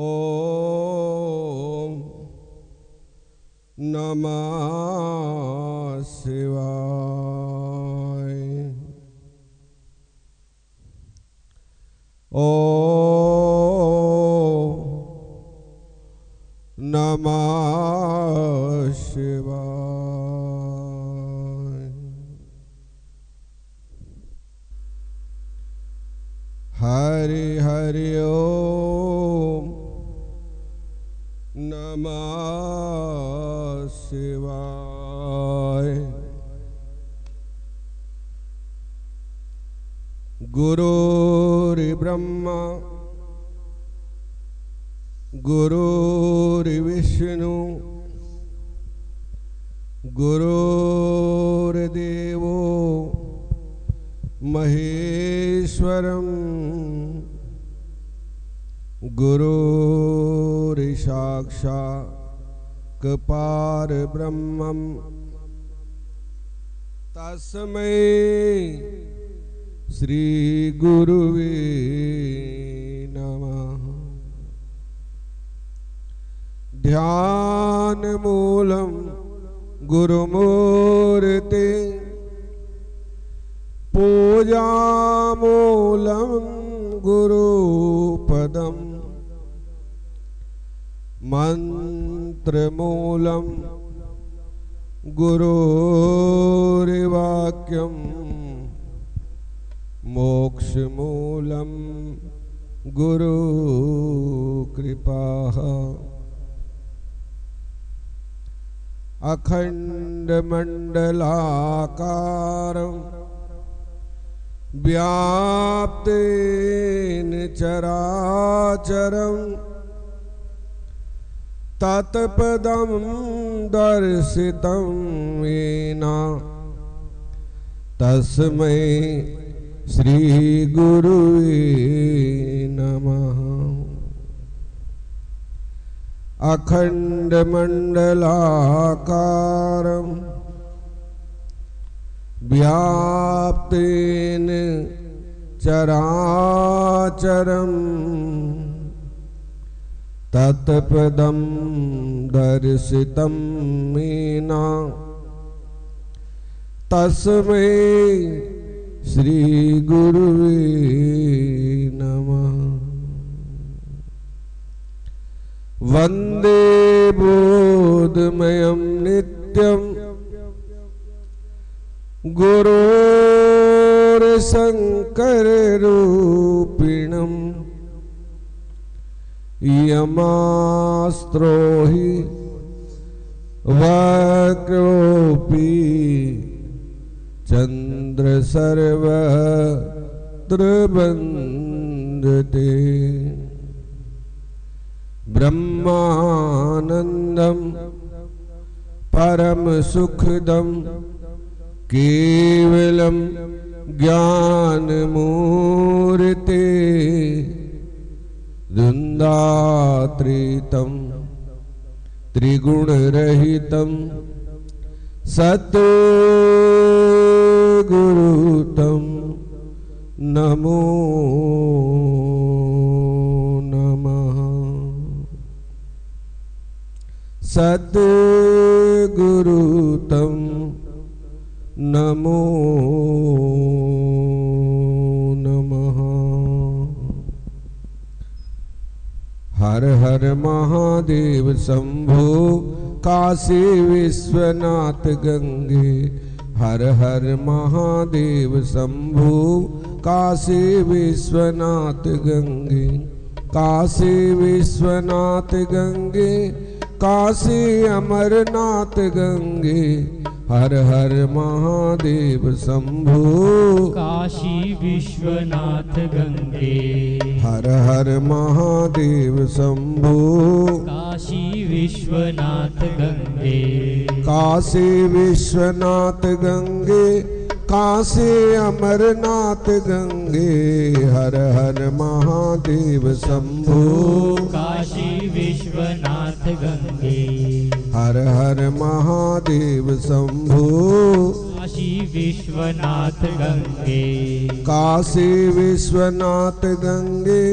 ओम नमः शिवाय। ओम नमः शिवाय। हरि हरि ओम नमः शिवाय। गुरुर्ब्रह्मा गुरुर्विष्णु गुरुर्देवो महेश्वरम् गुरुर्साक्षात् परब्रह्मम् तस्मै श्री गुरुवे नमः। ध्यान मूलम गुरुमूर्ते पूजा मूलम गुरुपदम मंत्र मूलम गुरुर्वाक्यम मोक्ष मूलम गुरु कृपा। अखंड मंडलाकारं व्याप्तेन चराचरं तत्पदं दर्शितं येन तस्मै श्री गुरुवे नमः। अखंड मंडलाकारं व्याप्तेन चराचरं तत्पदं दर्शितं येन तस्मै श्री गुरुवे नमः। वंदे बोधमयं नित्यं गुरोर्शंकररूपिणं यमास्त्रोहि वक्रोऽपि चन्द्रसर्वत्र वन्दते। ब्रह्मानंदं परम सुखदं केवलं ज्ञानमूर्ते द्वन्द्वातीतं त्रिगुणरहितं सद्गुरुतं नमो नमः। सद्गुरुतं नमो नमः। हर हर महादेव शंभो काशी विश्वनाथ गंगे। हर हर महादेव शंभो काशी विश्वनाथ गंगे। काशी विश्वनाथ गंगे काशी अमरनाथ गंगे। हर हर महादेव शंभो काशी विश्वनाथ गंगे। हर हर महादेव शंभो काशी विश्वनाथ गंगे। काशी विश्वनाथ गंगे काशी अमरनाथ गंगे। हर हर महादेव शंभो काशी विश्वनाथ गंगे। हर हर महादेव शंभो काशी विश्वनाथ गंगे। काशी विश्वनाथ गंगे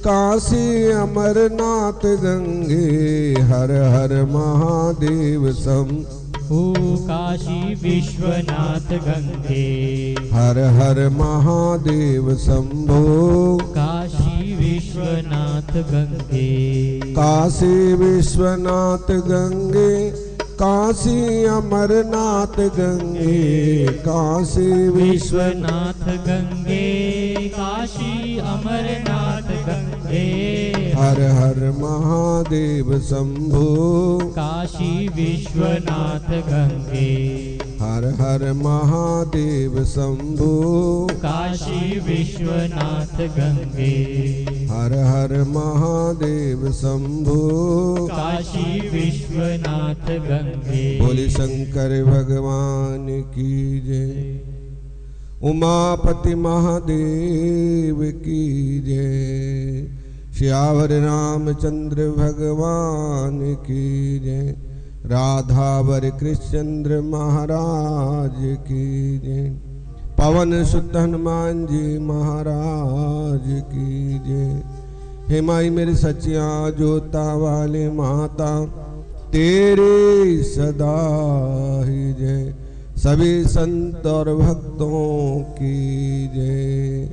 काशी अमरनाथ गंगे हर हर महादेव ओ काशी विश्वनाथ गंगे हर हर महादेव शंभो काशी विश्वनाथ गंगे काशी विश्वनाथ गंगे काशी अमरनाथ गंगे काशी विश्वनाथ गंगे काशी अमरनाथ गंगे हर हर महादेव शंभो काशी विश्वनाथ गंगे हर हर महादेव शंभो काशी विश्वनाथ गंगे हर हर महादेव शंभो काशी विश्वनाथ गंगे बोले शंकर भगवान की जय उमापति महादेव की जय श्यावर रामचंद्र भगवान की जय राधावर कृष्णचंद्र महाराज की जय पवन सुत हनुमान जी महाराज की जय हे माई मेरे सचिया जोता वाले माता तेरे सदा ही जय सभी संत और भक्तों की जय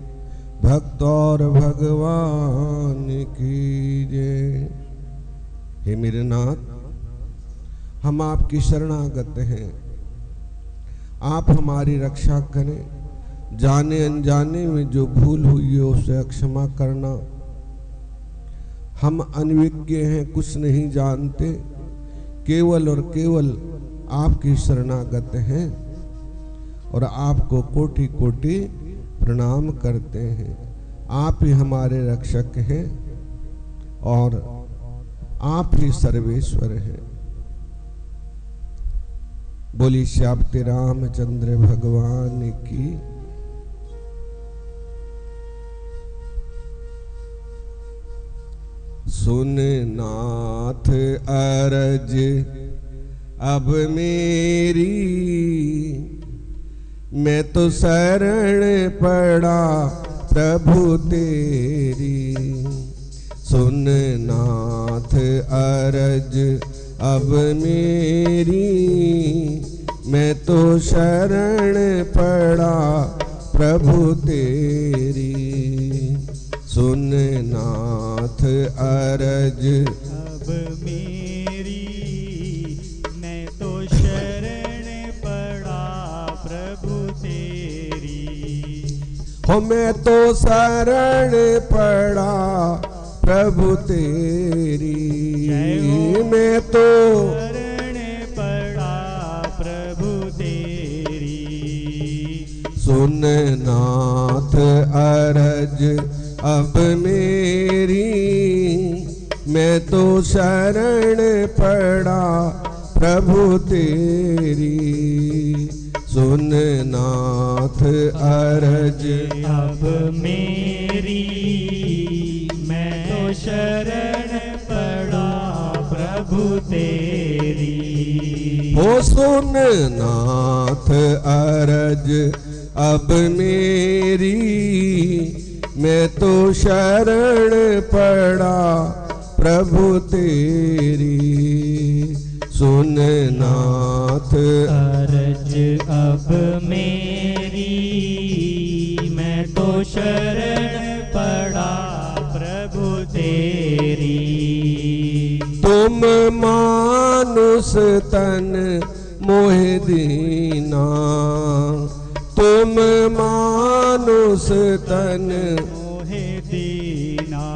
भक्त और भगवान की जय हे मेरे नाथ हम आपकी शरणागत हैं आप हमारी रक्षा करें जाने अनजाने में जो भूल हुई है उसे क्षमा करना हम अनविज्ञ हैं कुछ नहीं जानते केवल और केवल आपकी शरणागत हैं और आपको कोटि कोटि प्रणाम करते हैं आप ही हमारे रक्षक हैं और आप ही सर्वेश्वर हैं बोली श्यामते रामचंद्र भगवान की सुन नाथ अरज अब मेरी मैं तो शरण पड़ा प्रभु तेरी सुन नाथ अरज अब मेरी मैं तो शरण पड़ा प्रभु तेरी सुन नाथ अरज अब मेरी मैं तो शरण पड़ा प्रभु तेरी हो मैं तो शरण पड़ा प्रभु तेरी मैं तो शरण पड़ा प्रभु तेरी सुन नाथ अरज अब मेरी मैं तो शरण पड़ा प्रभु तेरी सुन नाथ अरज अब मेरी मैं तो शरण पड़ा प्रभु तेरी हो सुन नाथ अरज अब मेरी मैं तो शरण पड़ा प्रभु तेरी सुन नाथ अरज अब मेरी मैं तो शरण पड़ा प्रभु तेरी तुम मानुष तन मोह दीना तुम मानुष तन मोहे दीना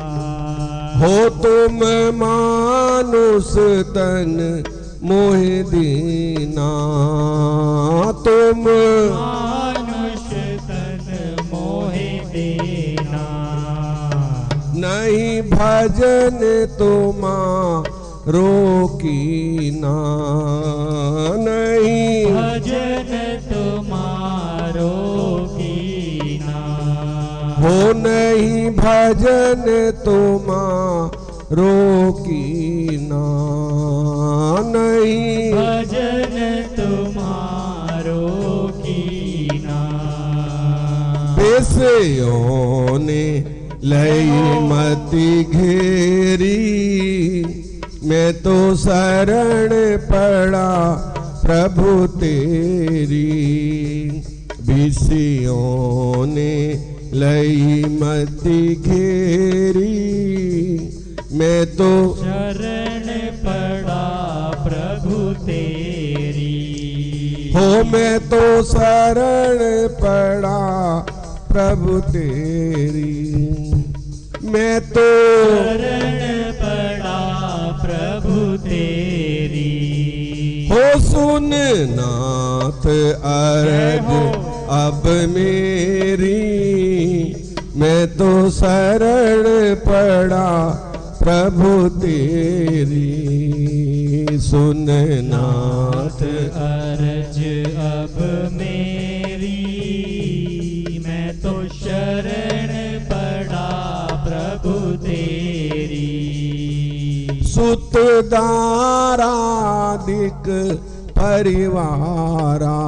हो तुम मानुष तन मोह दीना तुम मानुष तन मोहे देना नहीं भजन तुमा रोकीना नहीं भजन तुम्हारो कीना हो नहीं भजन तुमा रोकीना नहीं भजन तुम्हारो कीना बेसयों ने लई मति घेरी, मैं तो शरण पड़ा प्रभु तेरी। विषयों ने लई मति घेरी, मैं तो शरण पड़ा प्रभु तेरी। हो मैं तो शरण पड़ा प्रभु तेरी। मैं तो शरण पड़ा प्रभु तेरी। हो सुन नाथ अर्ज अब मेरी, मैं तो शरण पड़ा प्रभु तेरी। सुन नाथ अर्ज अब मेरी, मैं तो शरण पड़ा प्रभु तेरी। सुत दारादिक परिवारा,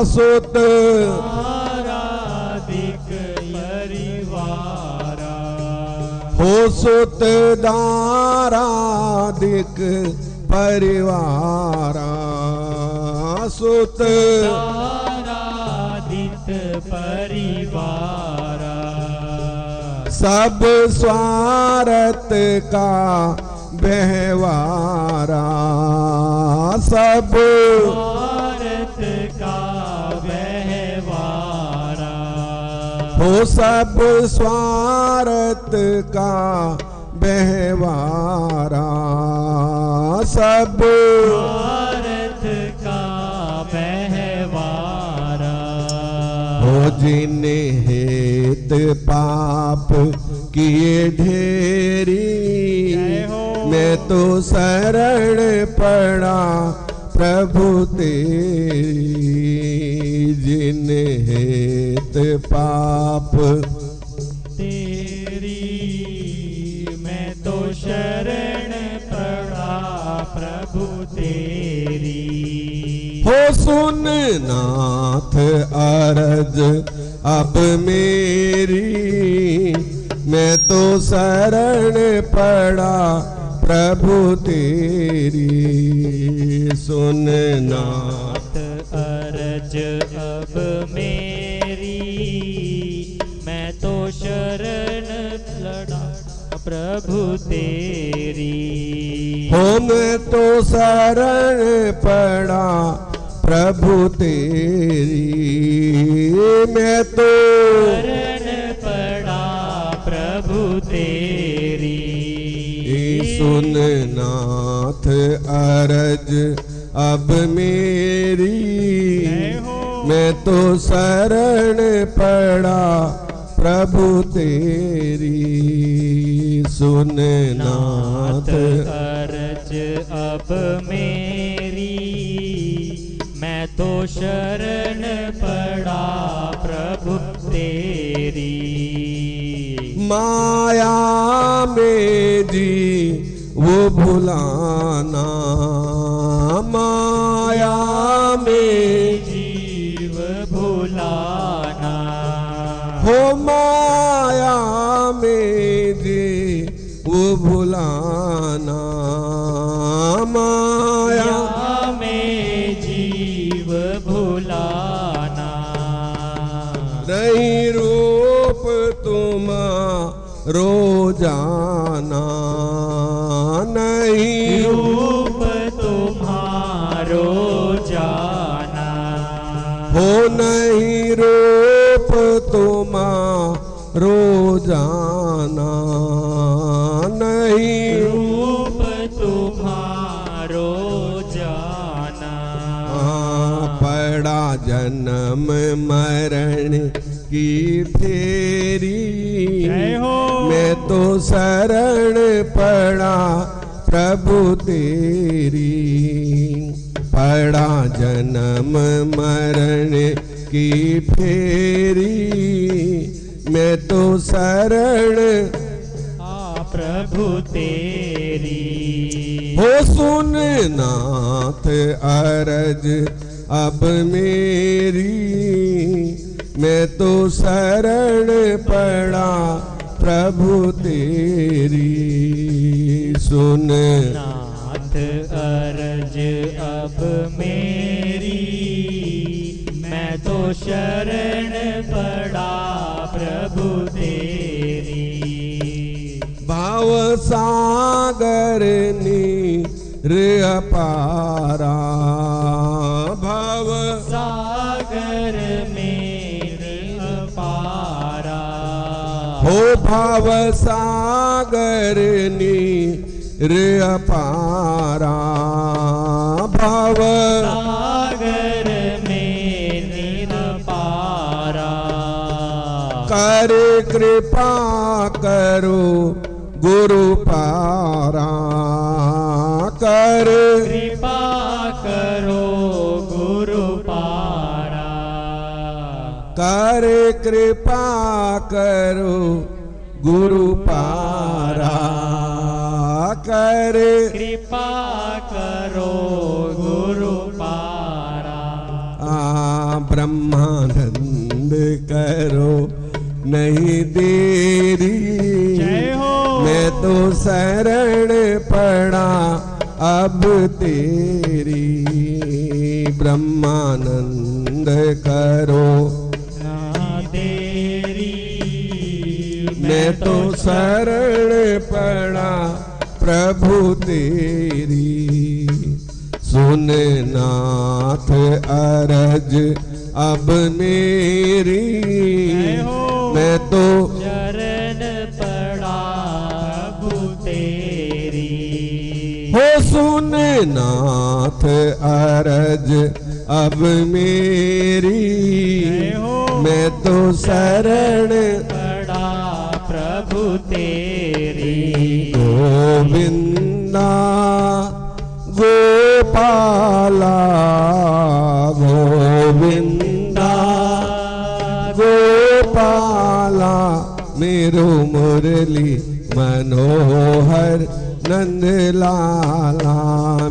सुत आराधिक परिवारा। हो सुत दारादिक परिवारा, सुत आराधित परिवारा। सब स्वार्थ का बहवारा, सब स्वार्थ का बहवारा। हो सब स्वार्थ का बहवारा, सब स्वार्थ का बहवारा। हो जिन हेत पाप किए ढेरी, मैं तो शरण पड़ा प्रभु तेरी। जिन हेत पाप तेरी, मैं तो शरण पड़ा प्रभु तेरी। हो सुन नाथ अर्ज अब मेरी, मैं तो शरण पड़ा प्रभु तेरी। सुन नाथ अर्ज अब मेरी, मैं तो शरण पड़ा प्रभु तेरी। हो मैं तो शरण पड़ा प्रभु तेरी। मैं तो शरण पड़ा प्रभु तेरी। सुन नाथ अर्ज अब मेरी, मैं तो शरण पड़ा प्रभु तेरी। सुन नाथ अर्ज अब मेरी, मैं तो शरण पड़ा प्रभु तेरी। माया में जी वो भुलाना, माया में जीव भुलाना। हो माया में जी वो भुलाना, माया में जीव भुलाना। नहीं रूप तुम्हारो जाना, नहीं रूप तुम्हारो जाना। हो नहीं रूप तुम्हारो जाना, नहीं रूप तुम्हारो जाना। पड़ा जन्म मरण की फेरी, मैं तो शरण पड़ा प्रभु तेरी। पड़ा जन्म मरण की फेरी, मैं तो शरण प्रभु तेरी। हो सुन नाथ अर्ज अब मेरी, मैं तो शरण पड़ा प्रभु तेरी। सुन नाथ अर्ज अब मेरी, मैं तो शरण पड़ा प्रभु तेरी। भाव सागर नीर अपारा, भाव सागर मेरे अपारा। हो भाव सागर नीर अपारा, भाव सागर में निरपारा। कर कृपा करो गुरु पारा, कर कृपा करो गुरु पारा। कर कृपा करो गुरु पारा, कर कृपा करो गुरु पारा। ब्रह्मानंद करो नहीं देरी, जय हो। मैं तो शरण पड़ा अब तेरी। ब्रह्मानंद करो ना देरी, मैं तो शरण पड़ा प्रभु तेरी। सुन नाथ अरज अब मेरी, मैं तो शरण पड़ा प्रभु तेरी। हो सुन नाथ अरज अब मेरी, मैं तो शरण पड़ा प्रभु तेरी। गोविंदा गोपाला, गोविंदा गोपाला, मेरो मुरली मनोहर नंद लाला,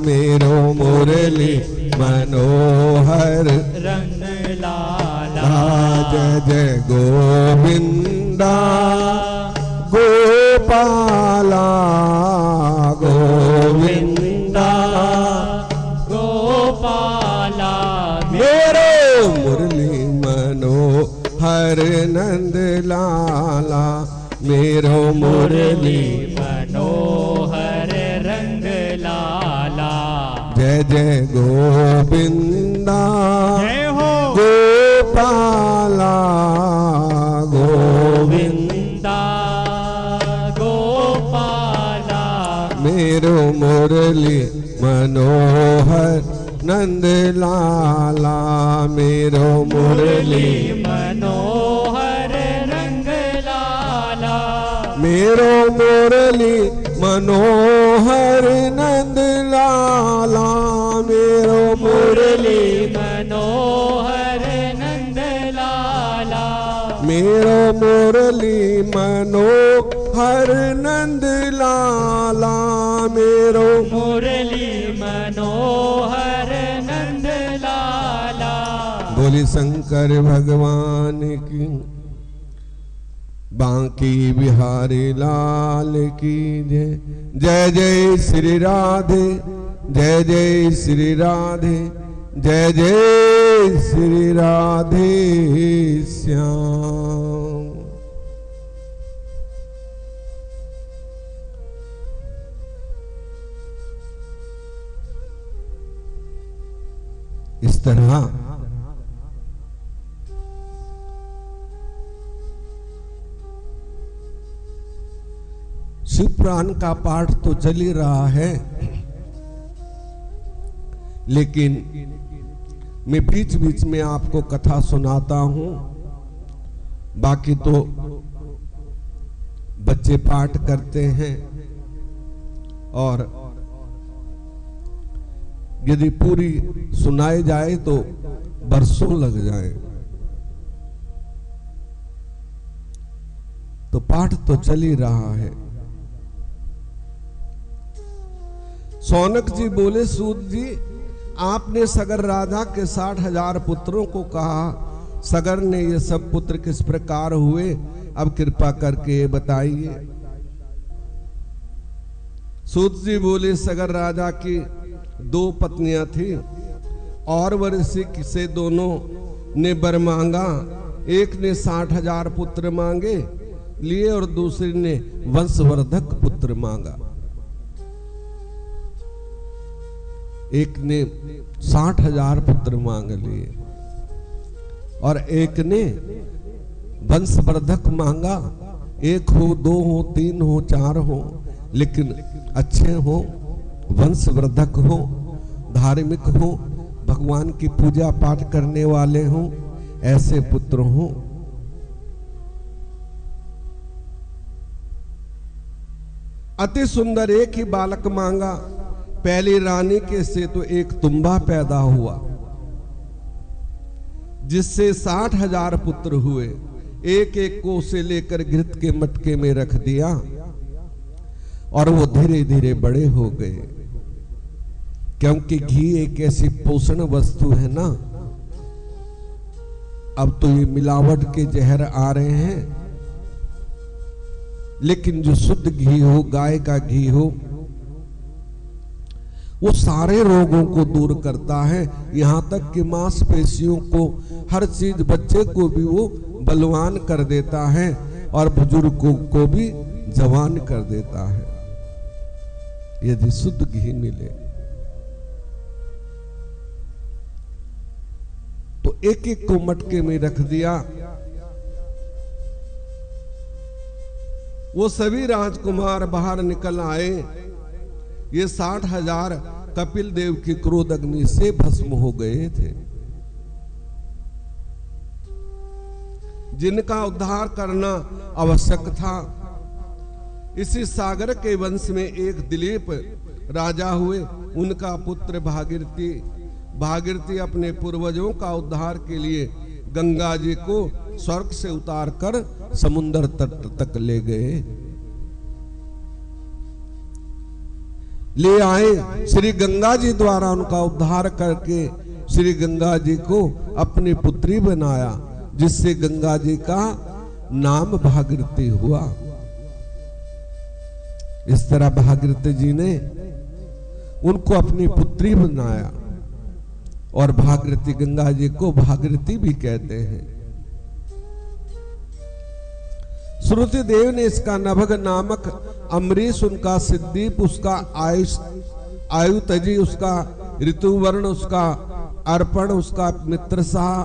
मेरो मुरली मनोहर रंग लाला। जय जय गोविंदा गोपाला, गोविंदा गोपाला, मेरो मुरली मनोहर नंद लाला, मेरो मुरली मनोहर रंग लाला। जय जय गोविंदा जय हो। गोपाला, गोविंदा गोपाला, मेरो मुरली मनोहर नंद लाला, मेरो मुरली मनोहर रंग लाला। मेरो मुरली मनोहर नंद लाला, मेरो मुरली मनोहर नंद लाला। मेरो मुरली मनोहर नंद लाला, मेरो मुरली मनोहर नंद लाला। बोली शंकर भगवान की, बांकी बिहारी लाल की जय। जय जय श्री राधे, जय जय श्री राधे, जय जय श्री राधे श्याम। इस तरह शिव पुराण का पाठ तो चल ही रहा है, लेकिन मैं बीच बीच में आपको कथा सुनाता हूं। बाकी तो बच्चे पाठ करते हैं, और यदि पूरी सुनाई जाए तो बरसों लग जाए। तो पाठ तो चल ही रहा है। सौनक जी बोले, सूत जी आपने सगर राजा के 60,000 पुत्रों को कहा सगर ने ये सब पुत्र किस प्रकार हुए, अब कृपा करके बताइए। सूत जी बोले, सगर राजा की 2 पत्नियां थी और ऋषि से दोनों ने वर मांगा। एक ने 60,000 पुत्र मांगे लिए और दूसरी ने वंशवर्धक पुत्र मांगा। एक ने 60,000 पुत्र मांग लिए और एक ने वंशवर्धक मांगा। 1 हो, 2 हो, 3 हो, 4 हो, लेकिन अच्छे हो, वंशवर्धक हो, धार्मिक हो, भगवान की पूजा पाठ करने वाले हो, ऐसे पुत्र हो। अति सुंदर एक ही बालक मांगा। पहली रानी के से तो एक तुम्बा पैदा हुआ, जिससे 60,000 पुत्र हुए। एक एक को उसे लेकर घृत के मटके में रख दिया और वो धीरे धीरे बड़े हो गए। क्योंकि घी एक ऐसी पोषण वस्तु है ना, अब तो ये मिलावट के जहर आ रहे हैं, लेकिन जो शुद्ध घी हो, गाय का घी हो, वो सारे रोगों को दूर करता है। यहां तक कि मांसपेशियों को, हर चीज, बच्चे को भी वो बलवान कर देता है और बुजुर्गों को भी जवान कर देता है, यदि शुद्ध घी मिले। तो एक एक को मटके में रख दिया। वो सभी राजकुमार बाहर निकल आए। ये 60,000 कपिल देव की क्रोध अग्नि से भस्म हो गए थे। जिनका उद्धार करना आवश्यक था। इसी सागर के वंश में एक दिलीप राजा हुए। उनका पुत्र भागीरथी अपने पूर्वजों का उद्धार के लिए गंगा जी को स्वर्ग से उतारकर समुद्र तट तक ले गए, ले आए। श्री गंगा जी द्वारा उनका उद्धार करके श्री गंगा जी को अपनी पुत्री बनाया, जिससे गंगा जी का नाम भागीरथी हुआ। इस तरह भागीरथी जी ने उनको अपनी पुत्री बनाया और भागीरथी गंगा जी को भागीरथी भी कहते हैं। श्रुति देव ने इसका नभग नामक, अमरीश उनका सिद्दीप, उसका आयुतजी, उसका ऋतुवर्ण, उसका अर्पण, उसका मित्रसाह,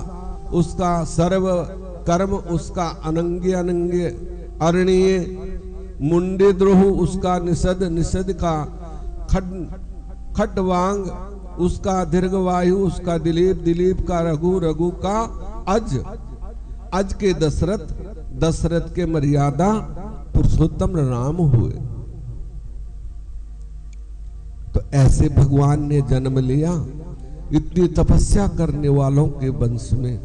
उसका सर्व कर्म, उसका अनंग्य अरणीय, मुंडे द्रोह, उसका निषद का खटवांग, उसका दीर्घवायु, उसका दिलीप का रघु का अज के दशरथ के मर्यादा पुरुषोत्तम राम हुए। तो ऐसे भगवान ने जन्म लिया इतनी तपस्या करने वालों के वंश में।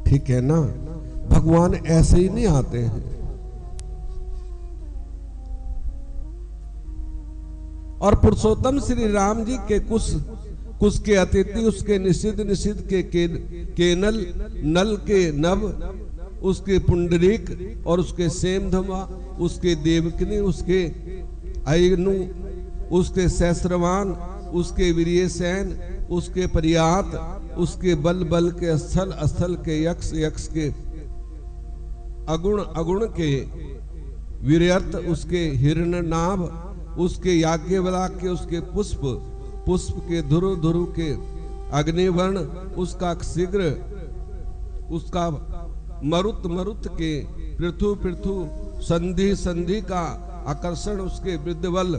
ठीक है ना, भगवान ऐसे ही नहीं आते हैं। और पुरुषोत्तम श्री राम जी के कुछ के अतिथि, उसके निषिद्ध के नल के नभ, उसके पुंडरीक और उसके सेमधमा, उसके देवकनी, उसके अयनु, उसके सहस्रवान, उसके वीर्यसेन, उसके पर्यात, उसके बल के स्थल के यक्ष के अगुण के वीर्यर्थ, उसके हिरण्यनाभ, उसके याज्ञवल्क्य के, उसके पुष्प के धुरु के अग्निवर्ण, उसका शीघ्र, उसका मरुत के पृथु संधि का आकर्षण, उसके वृद्धवल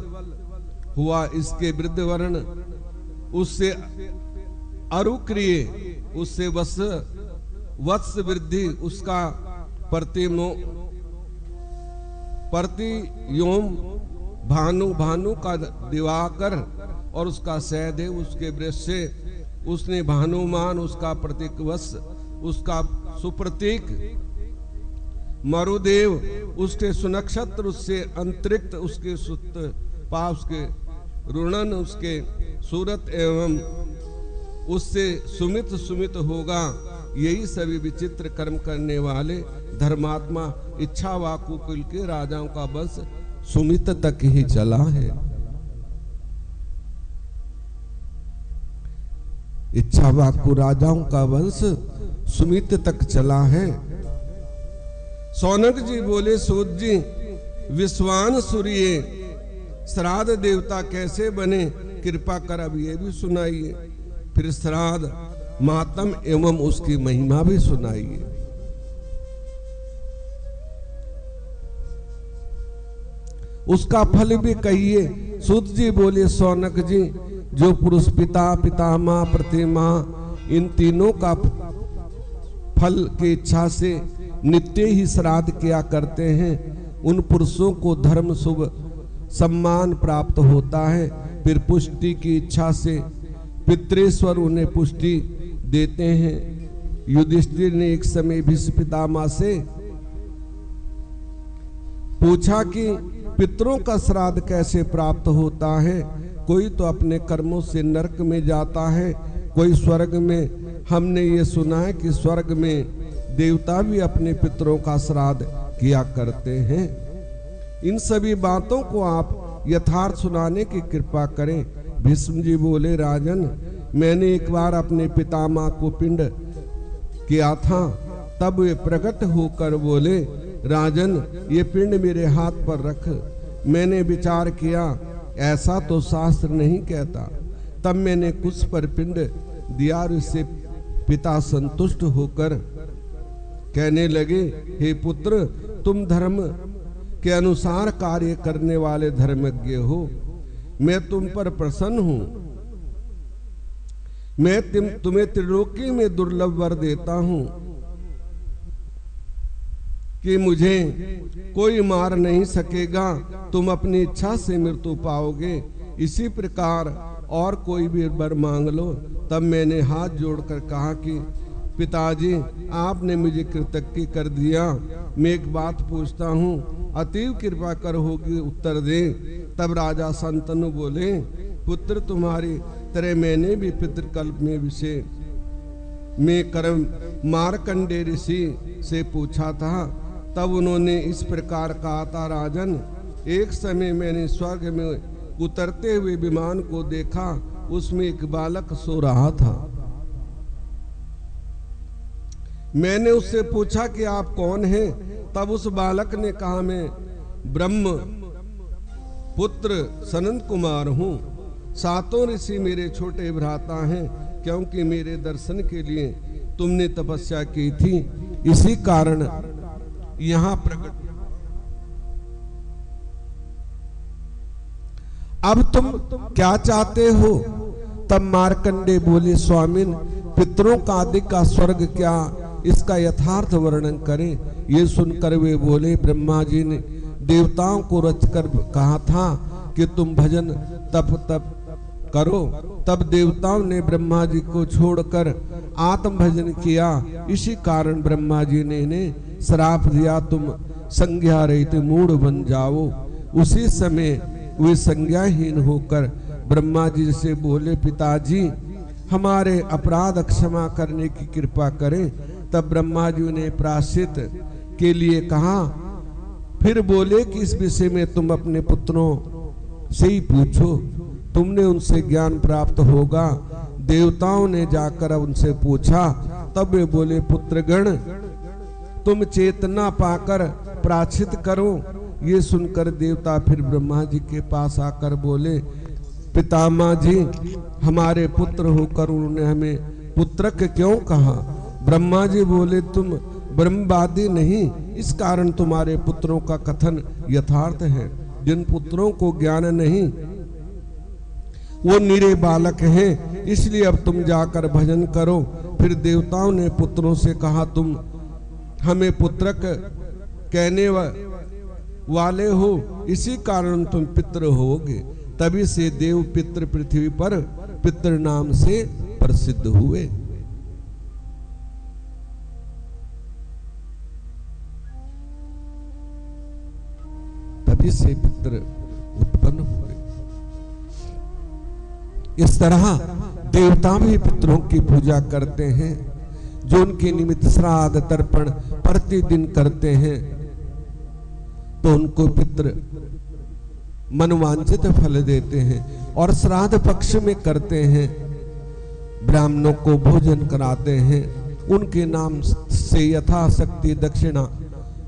हुआ, इसके वृद्धवर्ण, उससे अरुक्रिय, उससे वत्स वृद्धि, उसका प्रतियोम भानु का दिवाकर और उसका सहदेव, उसके वृष से उसने भानुमान, उसका प्रतीक वत्स, उसका सुप्रतीक मरुदेव, उसके सुनक्षत्र, उससे अंतरिक्त, उसके सुत पा, उसके रुणन, उसके सूरत एवं उससे सुमित सुमित होगा। यही सभी विचित्र कर्म करने वाले धर्मात्मा इच्छावाकु कुल के राजाओं का वंश सुमित तक ही चला है। इच्छावाकु राजाओं का वंश सुमित तक चला है। सौनक जी बोले, सूत जी, विश्वान सूर्य श्राद्ध देवता कैसे बने, कृपा कर अब ये भी सुनाइए। फिर श्राद्ध मातम एवं उसकी महिमा भी सुनाइए। उसका फल भी कहिए। सूत जी बोले, सौनक जी, जो पुरुष पिता, पितामह, प्रतिमा इन तीनों का फल की इच्छा से नित्य ही श्राद्ध किया करते हैं, उन पुरुषों को धर्म शुभ सम्मान प्राप्त होता है। फिर पुष्टि की इच्छा से पितृश्वर उन्हें पुष्टि देते हैं। युधिष्ठिर ने एक समय भीष्म पितामह से पूछा कि पितरों का श्राद्ध कैसे प्राप्त होता है। कोई तो अपने कर्मों से नरक में जाता है, कोई स्वर्ग में। हमने ये सुना है कि स्वर्ग में देवता भी अपने पितरों का श्राद्ध किया करते हैं। इन सभी बातों को आप यथार्थ सुनाने की कृपा करें। भीष्म जी बोले, राजन, मैंने एक बार अपने पितामह को पिंड किया था, तब वे प्रकट होकर बोले, राजन, ये पिंड मेरे हाथ पर रख। मैंने विचार किया, ऐसा तो शास्त्र नहीं कहता। तब मैंने कुछ पर पिंड दिया और इससे पिता संतुष्ट होकर कहने लगे, हे पुत्र, तुम धर्म के अनुसार कार्य करने वाले धर्मज्ञ हो। मैं तुम पर प्रसन्न हूं। मैं तुम्हें त्रिलोकी में दुर्लभ वर देता हूं कि मुझे कोई मार नहीं सकेगा। तुम अपनी इच्छा से मृत्यु पाओगे। इसी प्रकार और कोई भी वर मांग लो। तब मैंने हाथ जोड़कर कहा कि पिताजी, आपने मुझे कृतज्ञ कर दिया। मैं एक बात पूछता हूँ, अतीव कृपा कर होगी उत्तर दे। तब राजा शांतनु बोले, पुत्र, तुम्हारी तरह मैंने भी पितृकल्प में विषय में कर्म मार्कंडे ऋषि से पूछा था। तब उन्होंने इस प्रकार कहा था, राजन, एक समय मैंने स्वर्ग में उतरते हुए विमान को देखा। उसमें एक बालक सो रहा था। मैंने उससे पूछा कि आप कौन हैं? तब उस बालक ने कहा, मैं ब्रह्म पुत्र सनंद कुमार हूँ। सातों ऋषि मेरे छोटे भ्राता हैं, क्योंकि मेरे दर्शन के लिए तुमने तपस्या की थी। इसी कारण यहाँ प्रकट। अब तुम क्या चाहते हो? तब मार्कंडे बोले, स्वामिन, पितरों का आदि का स्वर्ग क्या, इसका यथार्थ वर्णन करें। ये सुनकर वे बोले, ब्रह्मा जी ने देवताओं को रचकर कहा था कि तुम भजन तप करो। तब देवताओं ने ब्रह्मा जी को छोड़कर आत्म भजन किया। इसी कारण ब्रह्मा जी ने इन्हें श्राप दिया, तुम संज्ञा रहित मूढ़ बन जाओ। उसी समय वे संज्ञाहीन होकर ब्रह्मा जी से बोले, पिताजी, हमारे अपराध क्षमा करने की कृपा करें। तब ब्रह्मा जी ने प्रायश्चित के लिए कहा। फिर बोले कि इस विषय में तुम अपने पुत्रों से ही पूछो, तुमने उनसे ज्ञान प्राप्त होगा। देवताओं ने जाकर उनसे पूछा। तब वे बोले, पुत्रगण, तुम चेतना पाकर प्रायश्चित करो। ये सुनकर देवता फिर ब्रह्मा जी के पास आकर बोले, पितामह जी, हमारे पुत्र होकर उन्होंने हमें पुत्रक क्यों कहा? ब्रह्मा जी बोले, तुम ब्रह्मवादी नहीं, इस कारण तुम्हारे पुत्रों का कथन यथार्थ है। जिन पुत्रों को ज्ञान नहीं, वो निरे बालक हैं, इसलिए अब तुम जाकर भजन करो। फिर देवताओं ने पुत्रों से कहा, तुम हमें पुत्रक कहने वाले हो, इसी कारण तुम पितृ होगे। तभी से देव पितृ पृथ्वी पर पितृ नाम से प्रसिद्ध हुए। तभी से पितृ उत्पन्न हुए। इस तरह देवता भी पितरों की पूजा करते हैं, जो उनके निमित्त श्राद्ध तर्पण प्रतिदिन करते हैं, तो उनको पितृ मनवांछित फल देते हैं। और श्राद्ध पक्ष में करते हैं, ब्राह्मणों को भोजन कराते हैं, उनके नाम से यथाशक्ति दक्षिणा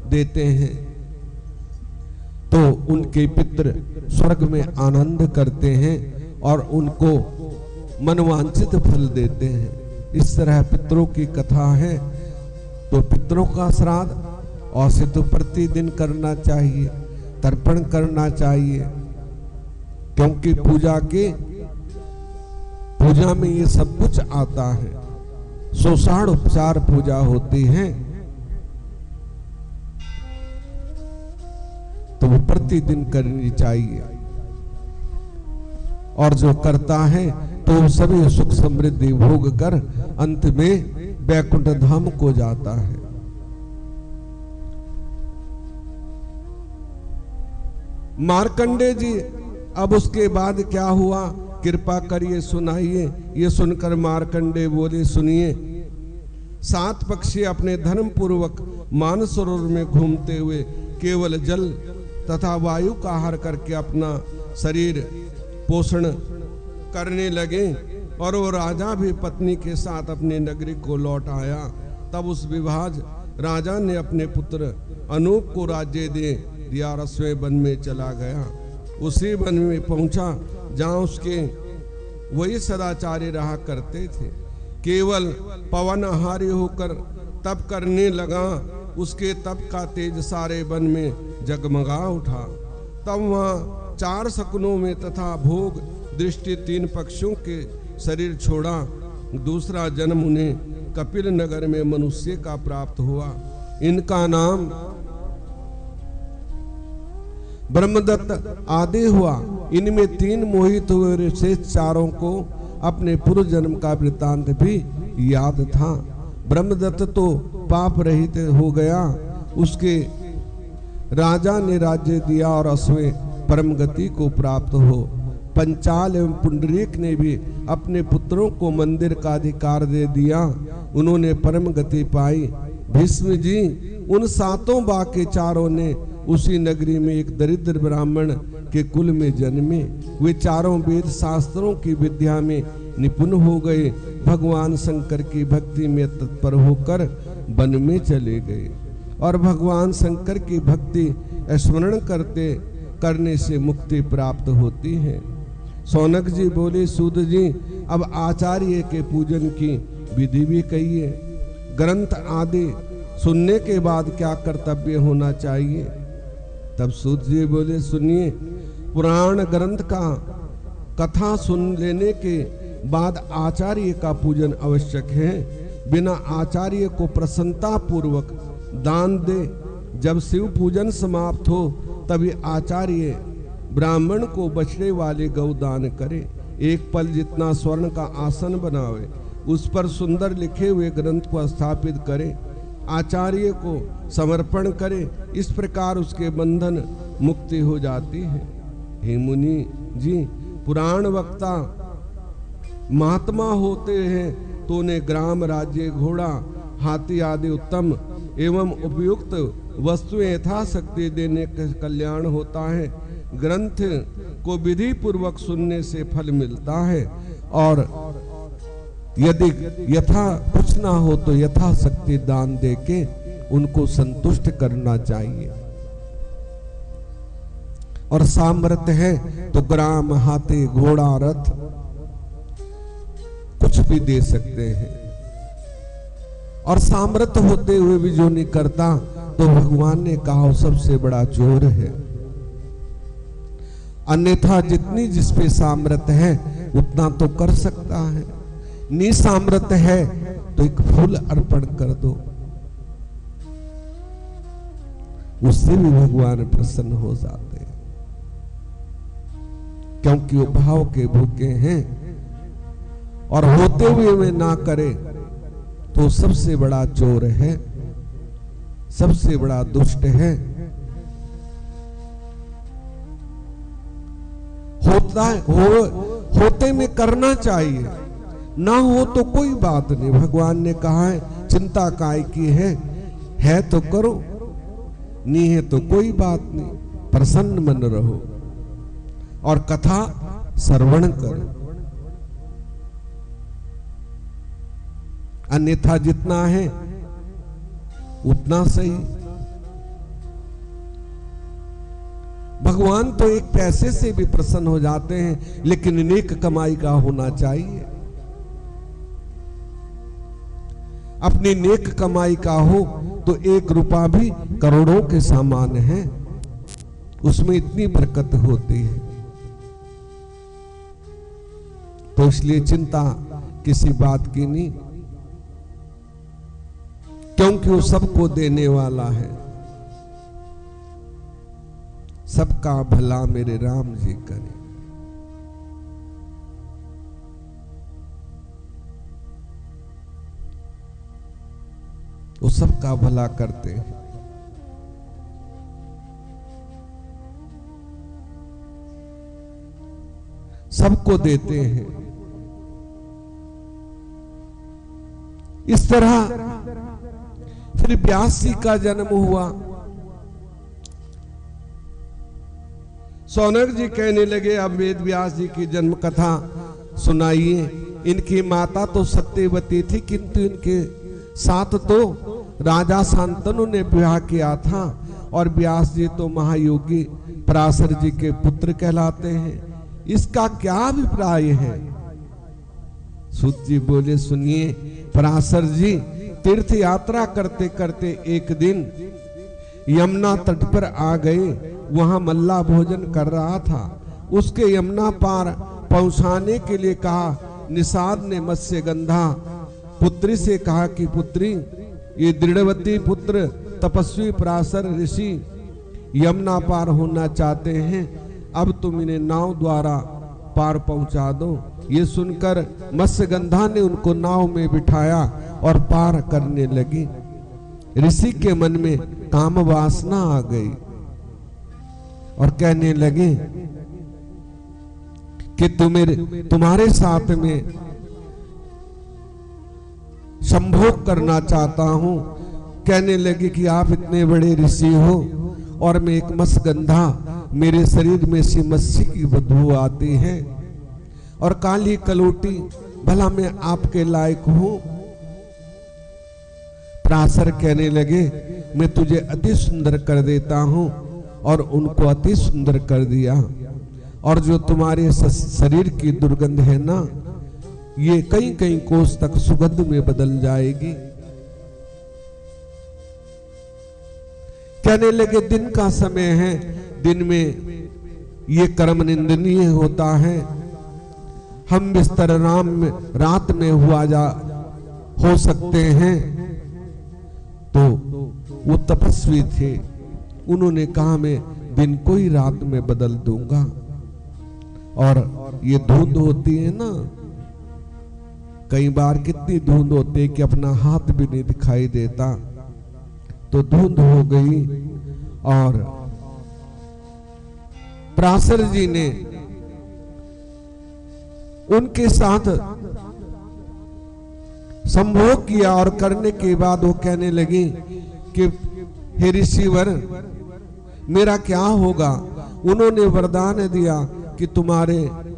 देते हैं, तो उनके पितृ स्वर्ग में आनंद करते हैं और उनको मनवांछित फल देते हैं। इस तरह पितरों की कथा है। तो पितरों का श्राद्ध औसे तो प्रतिदिन करना चाहिए, तर्पण करना चाहिए, क्योंकि पूजा में ये सब कुछ आता है। 160 उपचार पूजा होती है, तो वो प्रतिदिन करनी चाहिए। और जो करता है तो सभी सुख समृद्धि भोग कर अंत में वैकुंठ धाम को जाता है। मार्कंडे जी, अब उसके बाद क्या हुआ, कृपा करिए सुनाइए। ये सुनकर मार्कंडे बोले, सुनिए। 7 पक्षी अपने धर्म पूर्वक मानसरोवर में घूमते हुए केवल जल तथा वायु का आहार करके अपना शरीर पोषण करने लगे, और वो राजा भी पत्नी के साथ अपनी नगरी को लौट आया। तब उस विभाज राजा ने अपने पुत्र अनूप को राज्य दे दिया और अश्वे वन में चला गया। उसी वन में पहुंचा जहां उसके वही सदाचारी रहा करते थे। केवल पवनहारी होकर तप करने लगा। उसके तप का तेज सारे वन में जगमगा उठा। तब वहां 4 शकुनों में तथा भोग दृष्टि 3 पक्षियों के शरीर छोड़ा। दूसरा जन्म उन्हें कपिल नगर में मनुष्य का प्राप्त हुआ। इनका नाम ब्रह्मदत्त आदि हुआ। इनमें 3 मोहित हुए, शेष 4 को अपने पूर्व जन्म का वृत्तांत भी याद था। ब्रह्मदत्त तो पाप रहित हो गया। उसके राजा ने राज्य दिया और अश्वे परम गति को प्राप्त हो। पंचाल एवं पुंडरीक ने भी अपने पुत्रों को मंदिर का अधिकार दे दिया। उन्होंने परम गति पाई। भीष्म जी, उन 7 बाके 4 ने उसी नगरी में एक दरिद्र ब्राह्मण के कुल में जन्मे। वे 4 वेद शास्त्रों की विद्या में निपुण हो गए। भगवान शंकर की भक्ति में तत्पर होकर वन में चले गए और भगवान शंकर की भक्ति स्मरण करने से मुक्ति प्राप्त होती है। सौनक जी बोले, सूत जी, अब आचार्य के पूजन की विधि भी कहिए। ग्रंथ आदि सुनने के बाद क्या कर्तव्य होना चाहिए? तब सूत जी बोले, सुनिए। पुराण ग्रंथ का कथा सुन लेने के बाद आचार्य का पूजन आवश्यक है। बिना आचार्य को प्रसन्नता पूर्वक दान दे। जब शिव पूजन समाप्त हो तभी आचार्य ब्राह्मण को बछड़े वाले गौ दान करे। 1 पल जितना स्वर्ण का आसन बनावे, उस पर सुंदर लिखे हुए ग्रंथ को स्थापित करे, आचार्य को समर्पण करे। इस प्रकार उसके बंधन मुक्ति हो जाती है। हे मुनि जी, पुराण वक्ता महात्मा होते हैं तो उन्हें ग्राम, राज्य, घोड़ा, हाथी आदि उत्तम एवं उपयुक्त वस्तुएं यथाशक्ति देने का कल्याण होता है। ग्रंथ को विधि पूर्वक सुनने से फल मिलता है, और यदि यथा कुछ ना हो तो यथाशक्ति दान देके उनको संतुष्ट करना चाहिए। और सामर्थ्य है तो ग्राम, हाथी, घोड़ा, रथ कुछ भी दे सकते हैं। और सामर्थ्य होते हुए भी जो नहीं करता तो भगवान ने कहा सबसे बड़ा चोर है। अन्यथा जितनी जिस पे सामर्थ्य है उतना तो कर सकता है। निसामर्थ्य है तो एक फूल अर्पण कर दो, उससे भी भगवान प्रसन्न हो जाते हैं, क्योंकि वो भाव के भूखे हैं। और होते हुए वे ना करे तो सबसे बड़ा चोर है, सबसे बड़ा दुष्ट है। होते में करना चाहिए, ना हो तो कोई बात नहीं। भगवान ने कहा है चिंता काय की है तो करो, नहीं है तो कोई बात नहीं, प्रसन्न मन रहो और कथा श्रवण करो। अन्यथा जितना है उतना सही। भगवान तो एक पैसे से भी प्रसन्न हो जाते हैं, लेकिन नेक कमाई का होना चाहिए। अपनी नेक कमाई का हो तो 1 रुपया भी करोड़ों के समान है, उसमें इतनी बरकत होती है। तो इसलिए चिंता किसी बात की नहीं, क्योंकि वो सबको देने वाला है। सबका भला मेरे राम जी करे। वो सबका भला करते हैं। सबको देते हैं। इस तरह फिर व्यास जी का जन्म हुआ। सौनक जी कहने लगे अब वेद व्यास जी की जन्म कथा सुनाइए। इनकी माता तो सत्यवती थी, किंतु इनके साथ तो राजा शांतनु ने विवाह किया था, और व्यास जी तो महायोगी पराशर जी के पुत्र कहलाते हैं। इसका क्या अभिप्राय है? सूत जी बोले सुनिए, पराशर जी तीर्थ यात्रा करते करते एक दिन यमुना तट पर आ गए। वहां मल्ला भोजन कर रहा था। उसके यमुना पार पहुंचाने के लिए कहा। निषाद ने मत्स्यगंधा पुत्री से कहा कि पुत्री, ये दृढ़वती पुत्र तपस्वी पराशर ऋषि यमुना पार होना चाहते हैं, अब तुम इन्हें नाव द्वारा पार पहुंचा दो। ये सुनकर मत्स्यगंधा ने उनको नाव में बिठाया और पार करने लगी। ऋषि के मन में काम वासना आ गई और कहने लगे कि तुम्हारे साथ में संभोग करना चाहता हूं। कहने लगे कि आप इतने बड़े ऋषि हो और मैं एक मत्स्यगंधा, मेरे शरीर में से मत्स्य की बदबू आती है और काली कलोटी, भला मैं आपके लायक हूं? पराशर कहने लगे मैं तुझे अति सुंदर कर देता हूं, और उनको अति सुंदर कर दिया। और जो तुम्हारे शरीर की दुर्गंध है ना, ये कई कई कोस तक सुगंध में बदल जाएगी। कहने लगे दिन का समय है, दिन में ये कर्म निंदनीय होता है। हम बिस्तर रात में हो सकते हैं। तो वो तपस्वी थे, उन्होंने कहा मैं दिन को ही रात में बदल दूंगा। और ये धुंध होती है ना, कई बार कितनी धुंध होती है कि अपना हाथ भी नहीं दिखाई देता। तो धुंध हो गई और पराशर जी ने उनके साथ संभोग किया, और करने के बाद वो कहने लगी कि हे ऋषिवर, मेरा क्या होगा? उन्होंने वरदान दिया कि तुम्हारे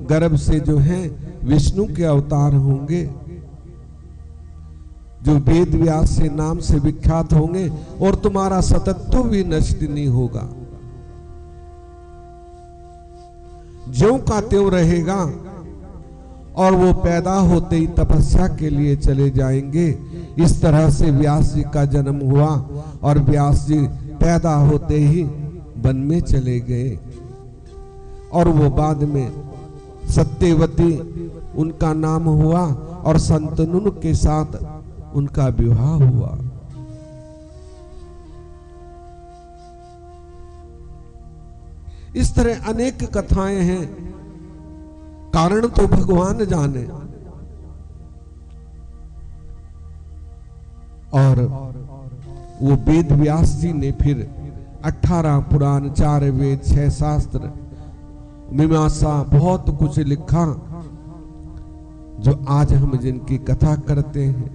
गर्भ से जो है विष्णु के अवतार होंगे, जो वेद व्यास से नाम से विख्यात होंगे, और तुम्हारा सतत्व भी नष्ट नहीं होगा, ज्यों का त्यों रहेगा। और वो पैदा होते ही तपस्या के लिए चले जाएंगे। इस तरह से व्यास जी का जन्म हुआ, और व्यास जी पैदा होते ही वन में चले गए। और वो बाद में सत्यवती उनका नाम हुआ, और शांतनु के साथ उनका विवाह हुआ। इस तरह अनेक कथाएं हैं, कारण तो भगवान जाने। और वो वेद व्यास जी ने फिर 18 पुराण, 4 वेद, 6 शास्त्र, मीमांसा, बहुत कुछ लिखा, जो आज हम जिनकी कथा करते हैं।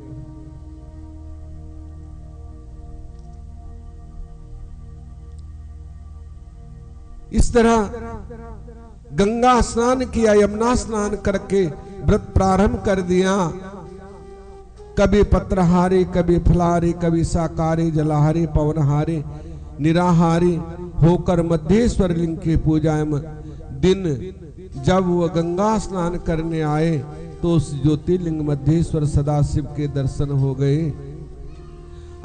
इस तरह गंगा स्नान किया, यमुना स्नान करके व्रत प्रारंभ कर दिया। कभी पत्रहारी, कभी फलाहारी, कभी शाकाहारी, जलाहारी, पवनहारी, निराहारी होकर मध्येश्वर लिंग की पूजा में दिन जब वह गंगा स्नान करने आए तो उस ज्योतिर्लिंग मध्येश्वर सदाशिव के दर्शन हो गए।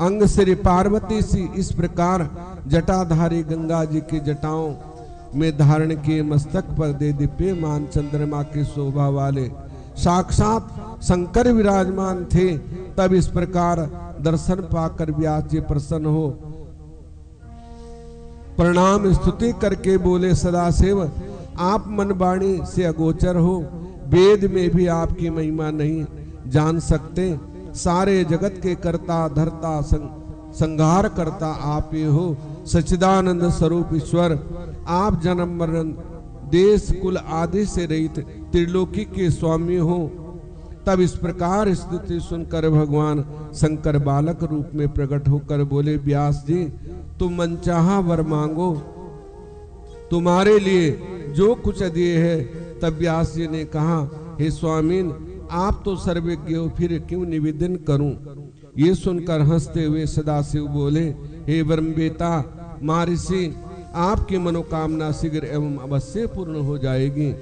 अंग श्री पार्वती सी इस प्रकार जटाधारी गंगा जी की जटाओं में धारण किए मस्तक पर दे दिव्यमान चंद्रमा की शोभा वाले साक्षात शंकर विराजमान थे। तब इस प्रकार दर्शन पाकर व्यास जी प्रसन्न हो प्रणाम स्तुति करके बोले, सदाशिव आप मन वाणी से अगोचर हो, वेद में भी आपकी महिमा नहीं जान सकते। सारे जगत के कर्ता धर्ता संहार करता आप ही हो। सच्चिदानंद स्वरूप ईश्वर आप जन्म मरण देश कुल आदि से रहित त्रिलोकी के स्वामी हो। तब इस प्रकार स्तुति सुनकर भगवान शंकर बालक रूप में प्रकट होकर बोले, व्यास जी तुम मनचाहा वर मांगो, तुम्हारे लिए जो कुछ दिए है। तब व्यास जी ने कहा, हे स्वामीन आप तो सर्वज्ञ हो, फिर क्यों निवेदन करूं। ये सुनकर हंसते हुए सदाशिव बोले, हे ब्रह्मवेता महर्षि आपकी मनोकामना शीघ्र एवं अवश्य पूर्ण हो जाएगी।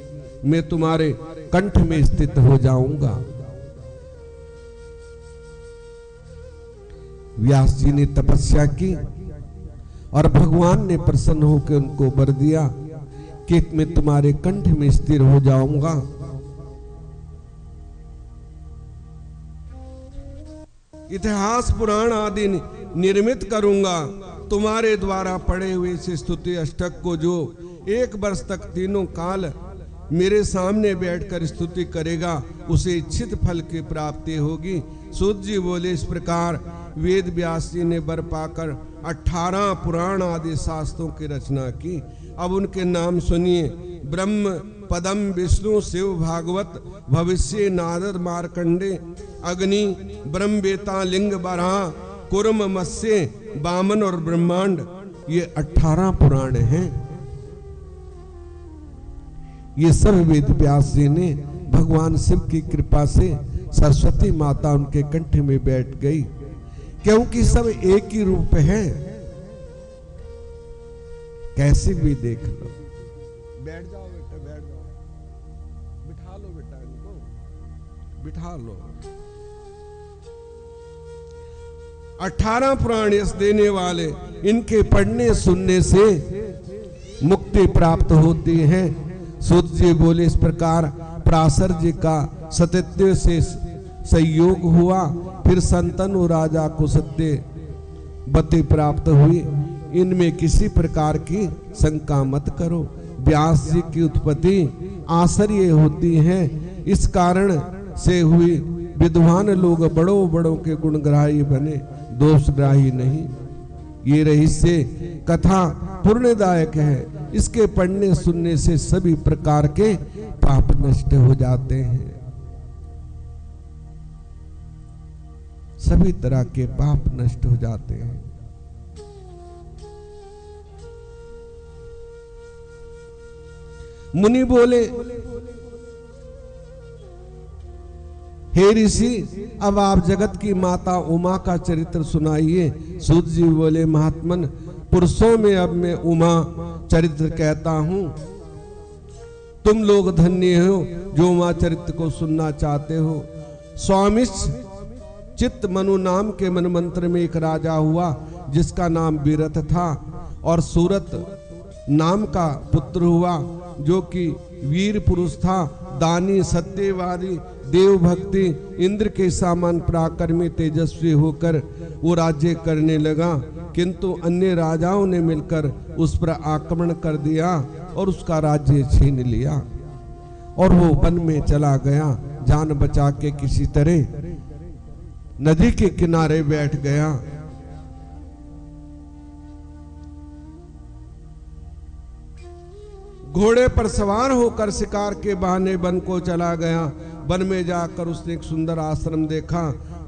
मैं तुम्हारे कंठ में स्थित हो जाऊंगा। व्यास जी ने तपस्या की और भगवान ने प्रसन्न होकर उनको वर दिया कि मैं तुम्हारे कंठ में स्थिर हो जाऊंगा। इतिहास पुराण आदि निर्मित करूंगा। तुम्हारे द्वारा पढ़े हुए इस स्तुति अष्टक को जो 1 वर्ष तक तीनों काल मेरे सामने बैठकर स्तुति करेगा उसे इच्छित फल की प्राप्ति होगी। सूत जी बोले, इस प्रकार वेद व्यास जी ने वर पाकर 18 पुराण आदि शास्त्रों की रचना की। अब उनके नाम सुनिए। ब्रह्म पदम विष्णु शिव भागवत भविष्य नारद मार्कंडे अग्नि ब्रह्मवेता लिंग बराह कुर्म मत्स्य वामन और ब्रह्मांड। ये 18 पुराण हैं। ये सब वेद व्यास जी ने भगवान शिव की कृपा से सरस्वती माता उनके कंठ में बैठ गई, क्योंकि सब एक ही रूप है। कैसे भी देख लो। बैठ जाओ बेटा, बैठ जाओ, बिठा लो बेटा, इनको बिठा लो। 18 पुराण यश देने वाले, इनके पढ़ने सुनने से मुक्ति प्राप्त होती है। सूत जी बोले, इस प्रकार पराशर जी का सत्यत्व से संयोग हुआ, फिर संतनु राजा को सत्य बते प्राप्त हुई। इनमें किसी प्रकार की शंका मत करो। व्यास जी की उत्पत्ति आश्चर्य होती है, इस कारण से हुई। विद्वान लोग बड़ों बड़ों के गुणग्राही बने, दोषग्राही नहीं। ये रहस्य कथा पुण्यदायक है। इसके पढ़ने सुनने से सभी प्रकार के पाप नष्ट हो जाते हैं। सभी तरह के पाप नष्ट हो जाते हैं। मुनि बोले, हे ऋषि अब आप जगत की माता उमा का चरित्र सुनाइए। सूत जी बोले, महात्मन पुरुषों में अब मैं उमा चरित्र कहता हूं। तुम लोग धन्य हो जो उमा चरित्र को सुनना चाहते हो। स्वामिश चित्त मनु नाम के मनमंत्र में एक राजा हुआ जिसका नाम बीरथ था, और सूरत नाम का पुत्र हुआ जो कि वीर पुरुष था, दानी, सत्यवादी, देव भक्ति, इंद्र के सामान पराक्रमी, तेजस्वी होकर वो राज्य करने लगा। किंतु अन्य राजाओं ने मिलकर उस पर आक्रमण कर दिया और उसका राज्य छीन लिया, और वो वन में चला गया। जान बचा के किसी तरह नदी के किनारे बैठ गया। घोड़े पर सवार होकर शिकार के बहाने वन को चला गया। वन में जाकर उसने एक सुंदर आश्रम देखा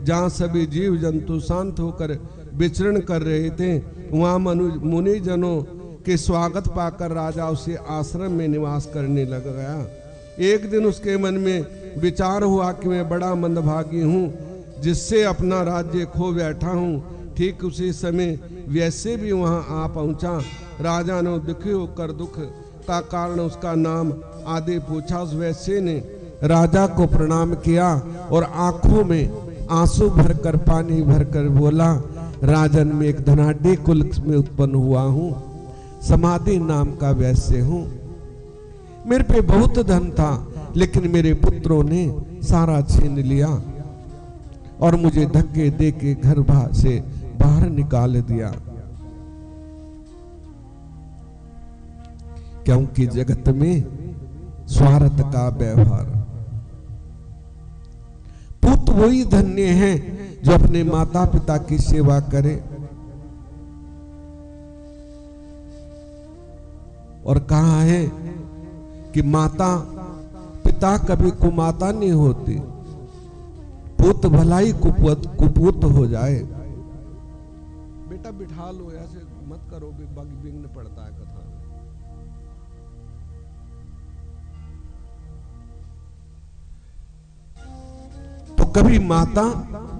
जहाँ सभी जीव जंतु शांत होकर विचरण कर रहे थे। वहाँ मुनि जनों के स्वागत पाकर राजा उसे आश्रम में निवास करने लग गया। एक दिन उसके मन में विचार हुआ कि मैं बड़ा मंदभागी हूँ जिससे अपना राज्य खो बैठा हूँ। ठीक उसी समय वैसे भी वहाँ आ पहुँचा। राजा ने दुखी होकर दुख का कारण उसका नाम आदि पूछा। उस वैश्य ने राजा को प्रणाम किया और आंखों में आंसू भरकर पानी भरकर बोला, राजन में एक धनाढ़ी कुल में उत्पन्न हुआ हूँ, समाधि नाम का वैश्य हूँ। मेरे पे बहुत धन था लेकिन मेरे पुत्रों ने सारा छीन लिया और मुझे धक्के दे के घर से बाहर निकाल दिया, क्योंकि जगत में स्वार्थ का व्यवहार। पुत्र वही धन्य है जो अपने माता पिता की सेवा करे। और कहा है कि माता पिता कभी कुमाता नहीं होती, पुत्र भलाई कुपुत हो जाए। बेटा बिठा लो, ऐसे मत करो, विघ्न पड़ता है कथा में। तो कभी माता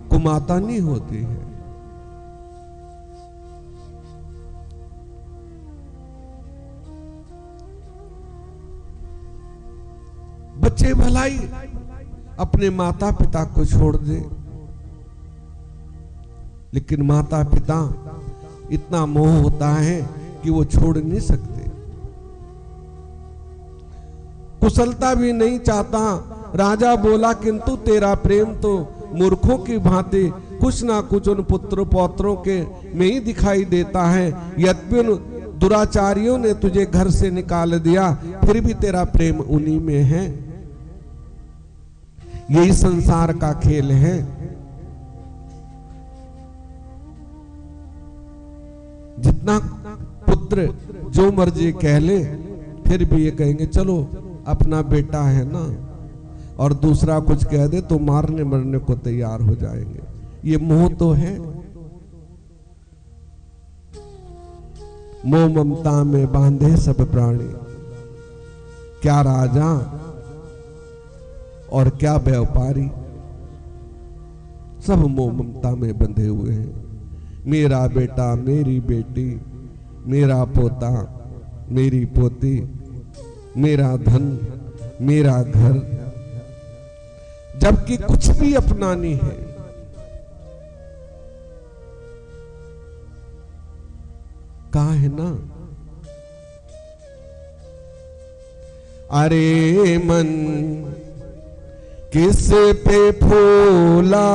कुमाता नहीं होती है। बच्चे भलाई अपने माता पिता को छोड़ दे, लेकिन माता पिता इतना मोह होता है कि वो छोड़ नहीं सकते। कुशलता भी नहीं चाहता। राजा बोला, किंतु तेरा प्रेम तो मूर्खों की भांति कुछ ना कुछ उन पुत्र पौत्रों के में ही दिखाई देता है। यद्यपि उन दुराचारियों ने तुझे घर से निकाल दिया, फिर भी तेरा प्रेम उन्हीं में है। यही संसार का खेल है। जितना पुत्र जो मर्जी कह ले, फिर भी ये कहेंगे चलो अपना बेटा है ना, और दूसरा कुछ कह दे तो मारने मरने को तैयार हो जाएंगे। ये मोह तो है। मोह ममता में बांधे सब प्राणी, क्या राजा और क्या व्यापारी, सब मोह ममता में बंधे हुए हैं। मेरा बेटा, मेरी बेटी, मेरा पोता, मेरी पोती, मेरा धन, मेरा घर, जबकि कुछ भी अपना नहीं है। कहा है ना, अरे मन किस पे फूला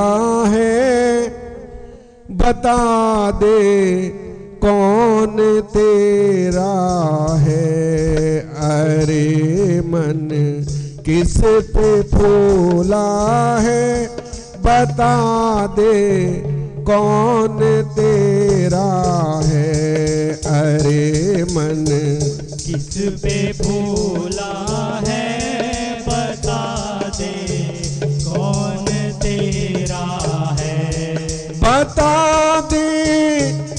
है, बता दे कौन तेरा है। अरे मन किस पे फूला है, बता दे कौन तेरा है। अरे मन किस पे फूला है, बता दे कौन तेरा है। बता दे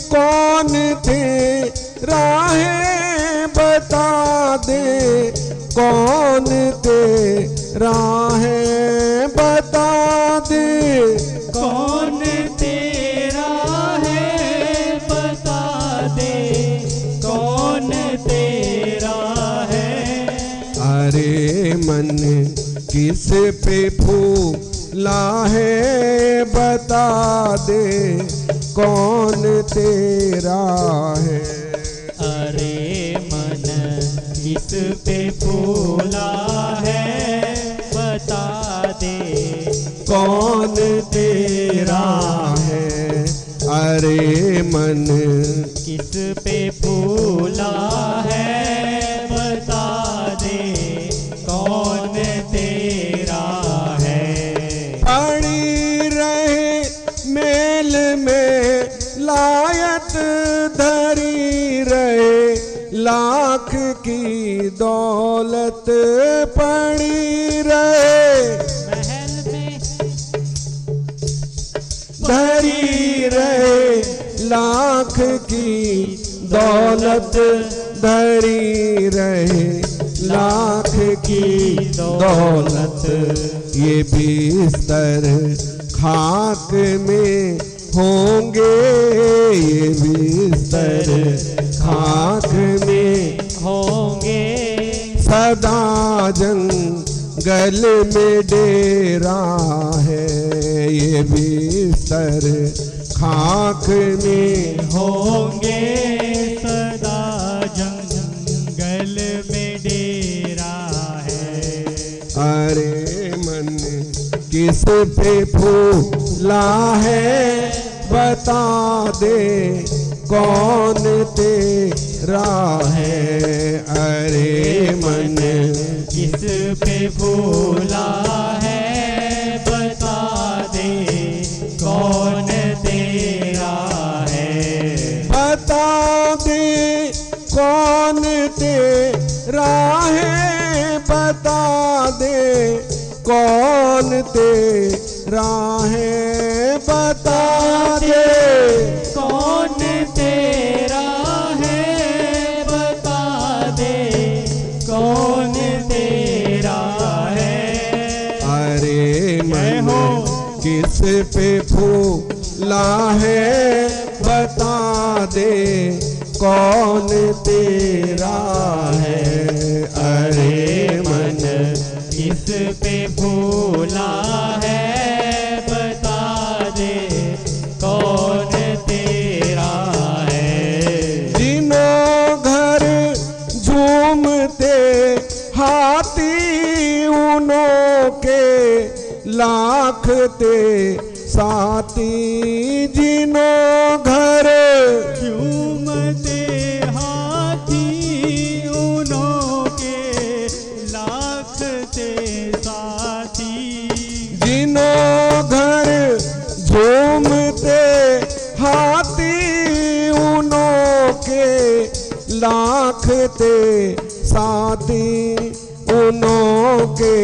कौन तेरा है, बता दे कौन तेरा है। बता दे कौन तेरा है, बता दे कौन तेरा है। अरे मन किस पे फूला है, बता दे कौन तेरा है। अरे मन किस पे फूला है, बता दे कौन तेरा है। अरे मन किस पे फूला है, बता दे कौन तेरा है। पड़ी रहे मेल में लायत, धरी रहे लाख की दौलत, पड़ी रहे धरी रहे, लाख की दौलत धरी रहे, लाख की दौलत। ये बिस्तर खाक में होंगे, ये बिस्तर खाक में होंगे, सदा जंगल में डेरा है, ये बिस्तर खाक में होंगे, सदा जंगल में डेरा है। अरे मन किस पे फूला है, बता दे कौन तेरा है। अरे मन किस पे फूला है, बता दे कौन तेरा है। बता दे कौन तेरा है, बता दे कौन तेरा है, बता दे कौन तेरा है, बता दे कौन तेरा है। अरे मन किस पे फूला है, बता दे कौन तेरा है। अरे मन किस पे फूला है, बता दे कौन तेरा है। जिनो घर झूमते हाथी, उनों के लाख ते साथी। जिनो घर झूमते हाथी, उनों के लाख ते साथी। जिनो घर झूमते हाथी, उनों के लाख ते साथी। उनों के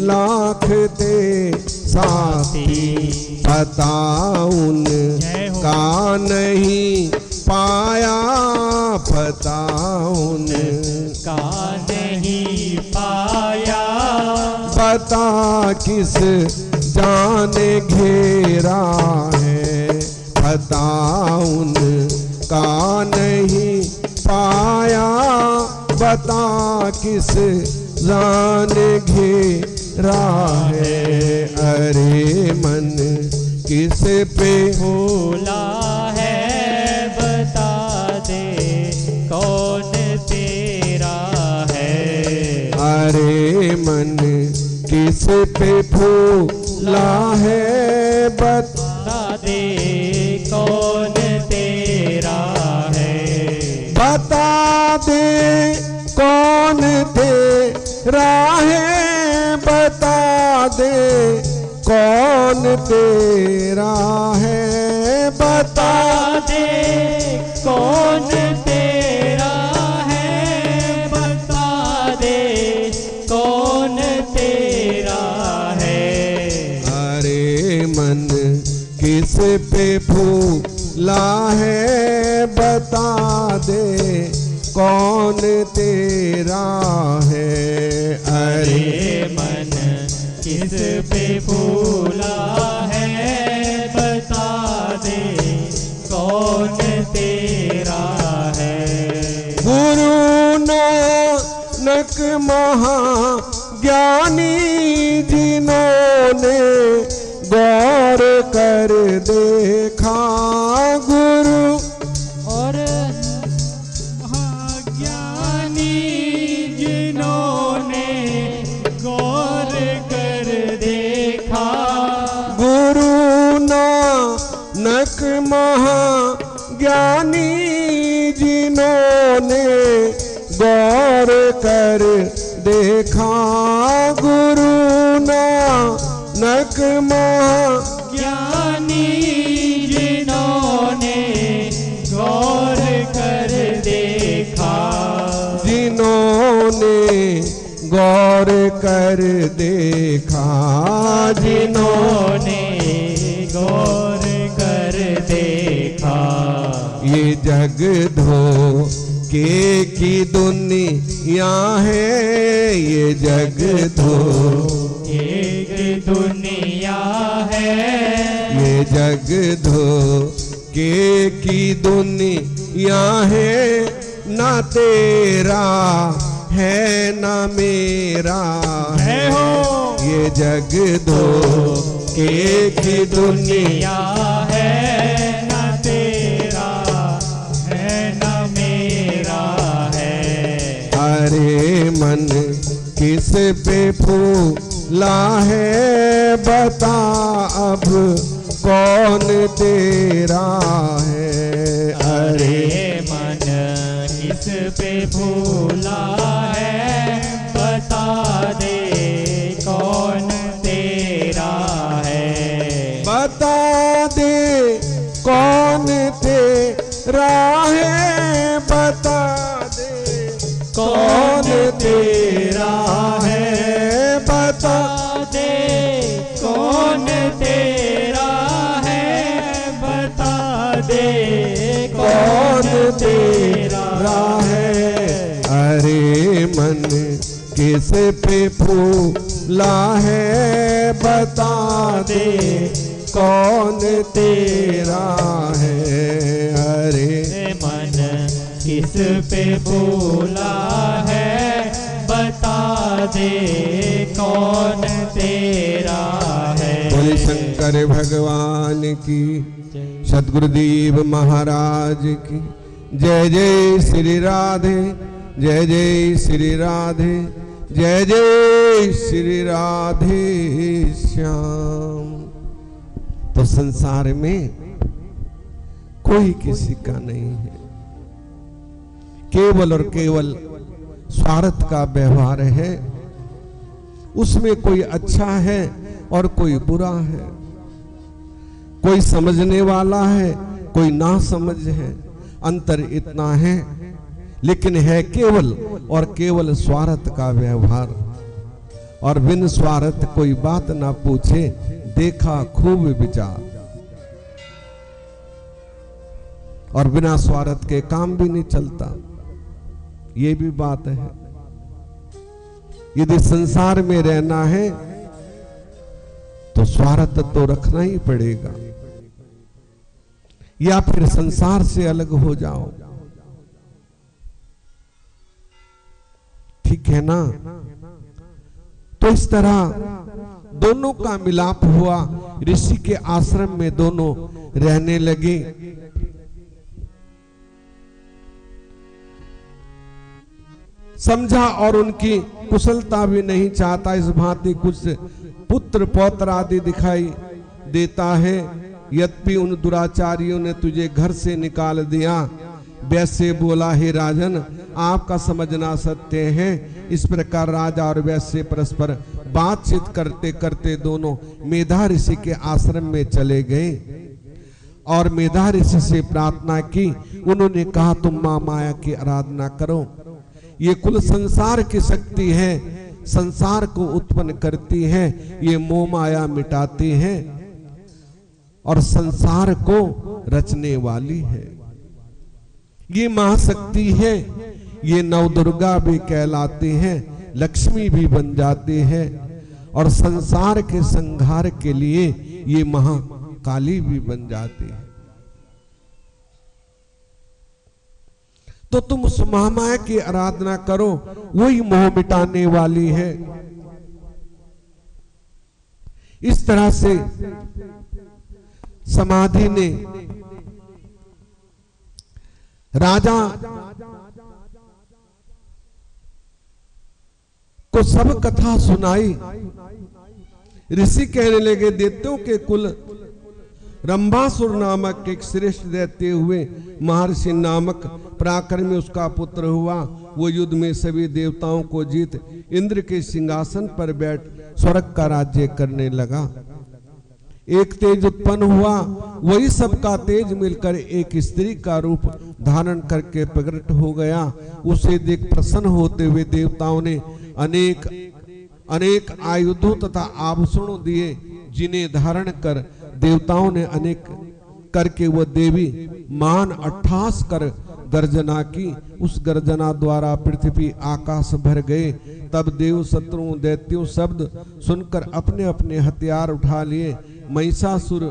लाख ते साथी। पता उन का नहीं पाया, पता उन का नहीं पाया। पता किस जाने घेरा है, पता उन का नहीं पाया। बता किस जाने घेरा है। अरे मन किस पे फूला है, बता दे कौन तेरा है। अरे मन किस पे फूला है, बता दे कौन तेरा है। बता दे कौन तेरा है, बता दे कौन तेरा है। बता दे कौन तेरा है, बता दे कौन तेरा है। अरे मन किस पे फूला है, बता दे कौन तेरा है। अरे मन किस पे फूला है, बता दे कौन तेरा है। गुरु नानक महाज्ञानी, जिन्होंने गौर कर देखा। गुरु और महाज्ञानी, जिन्होंने गौर कर देखा। गुरु नानक महाज्ञानी, जिन्होंने गौर कर देखा। गुरु नानक महाज्ञानी, जिन्होंने गौर कर देखा। जिन्होंने गौर कर देखा। जिन्होंने गौर ये जग धोखे की दुनिया है, ये जग एक दुनिया है, ये जग धोखे की दुनिया है, ना तेरा है ना मेरा है हो। ये जग धोखे की दुनिया है ना तेरा है ना मेरा है। अरे मन किस पे फूला है, बता अब कौन तेरा है। अरे मन किस पे फूला है, बता दे कौन तेरा है। बता दे कौन तेरा है, बता दे कौन तेरा है, बता दे कौन तेरा है, बता दे कौन तेरा है। अरे मन किस पे फूला है, बता दे कौन तेरा है। अरे मन किस पे फूला है, बता दे कौन तेरा है। बोले शंकर भगवान की, सद्गुरुदेव महाराज की जय। जय श्री राधे, जय जय श्री राधे, जय जय श्री राधे श्याम। तो संसार में कोई किसी का नहीं है, केवल और केवल स्वार्थ का व्यवहार है। उसमें कोई अच्छा है और कोई बुरा है, कोई समझने वाला है, कोई ना समझ है। अंतर इतना है, लेकिन है केवल और केवल स्वार्थ का व्यवहार। और बिन स्वार्थ कोई बात ना पूछे, देखा खूब विचार। और बिना स्वार्थ के काम भी नहीं चलता, ये भी बात है। यदि संसार में रहना है तो स्वार्थ तो रखना ही पड़ेगा, या फिर संसार से अलग हो जाओ। ठीक है ना? तो इस तरह दोनों का मिलाप हुआ, ऋषि के आश्रम में दोनों रहने लगे। समझा और उनकी कुशलता भी नहीं चाहता। इस भांति कुछ पुत्र पौत्र आदि दिखाई देता है, यद्यपि उन दुराचारियों ने तुझे घर से निकाल दिया। वैसे बोला, हे राजन, आपका समझना सत्य है। इस प्रकार राजा और वैसे परस्पर बातचीत करते करते दोनों मेधा ऋषि के आश्रम में चले गए और मेधा ऋषि से प्रार्थना की। उन्होंने कहा, तुम मां माया की आराधना करो। ये कुल संसार की शक्ति है, संसार को उत्पन्न करती है, ये मोह माया मिटाती है और संसार को रचने वाली है। ये महाशक्ति है, ये नवदुर्गा भी कहलाती है, लक्ष्मी भी बन जाती है और संसार के संहार के लिए ये महाकाली भी बन जाती है। तो तुम उस महामाया की आराधना करो, वही मोह मिटाने वाली है। इस तरह से समाधि ने राजा को सब कथा सुनाई। ऋषि कहने लगे, दैत्यों के कुल रंभासुर नामक एक श्रेष्ठ दैत्य हुए, महर्षि नामक पराक्रमी उसका पुत्र हुआ। वो युद्ध में सभी देवताओं को जीत इंद्र के सिंहासन पर बैठ स्वर्ग का राज्य करने लगा। एक तेज उत्पन्न हुआ, वही सबका तेज मिलकर एक स्त्री का रूप धारण करके प्रकट हो गया। उसे देख प्रसन्न होते हुए देवताओं ने अनेक आयुधों तथा आभूषणों दिए, जिन्हें धारण कर देवताओं ने अनेक करके वह देवी मान 88 कर गर्जना की। उस गर्जना द्वारा पृथ्वी आकाश भर गए। तब देव शत्रुओं दैत्यों शब्द सुनकर अपने अपने हथियार उठा लिए। महिषासुर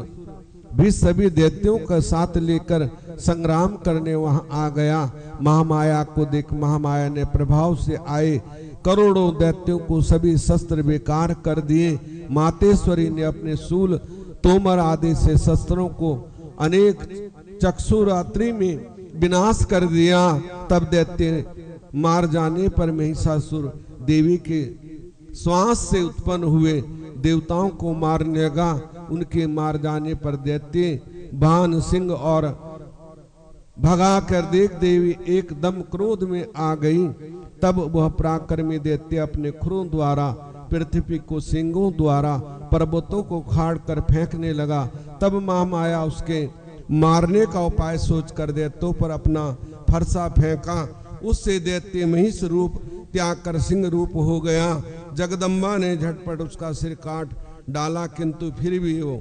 भी सभी दैत्यों का साथ लेकर संग्राम करने वहां आ गया। महामाया को देख महामाया ने प्रभाव से आए करोड़ों दैत्यों को सभी शस्त्र बेकार कर दिए। मातेश्वरी ने अपने शूल तोमर आदि से शस्त्रों को अनेक चक्षुरात्रि में विनाश कर दिया। तब दैत्य मार जाने पर महिषासुर देवी के श्वास से उत्पन्न हुए देवताओं को मारने लगा। उनके मार जाने पर दैत्य बाण सिंह और भगा कर देख देवी एकदम क्रोध में आ गई। तब वह पराक्रमी दैत्य अपने खुरों द्वारा पृथ्वी को सिंगों द्वारा पर्वतों को खाड़ कर फेंकने लगा। तब महामाया उसके मारने का उपाय सोच कर दैत्यों पर अपना फरसा फेंका। उससे दैत्य महिष रूप त्याग कर सिंह रूप हो गया। जगदम्बा ने झटपट उसका सिर काट डाला, किंतु फिर भी वो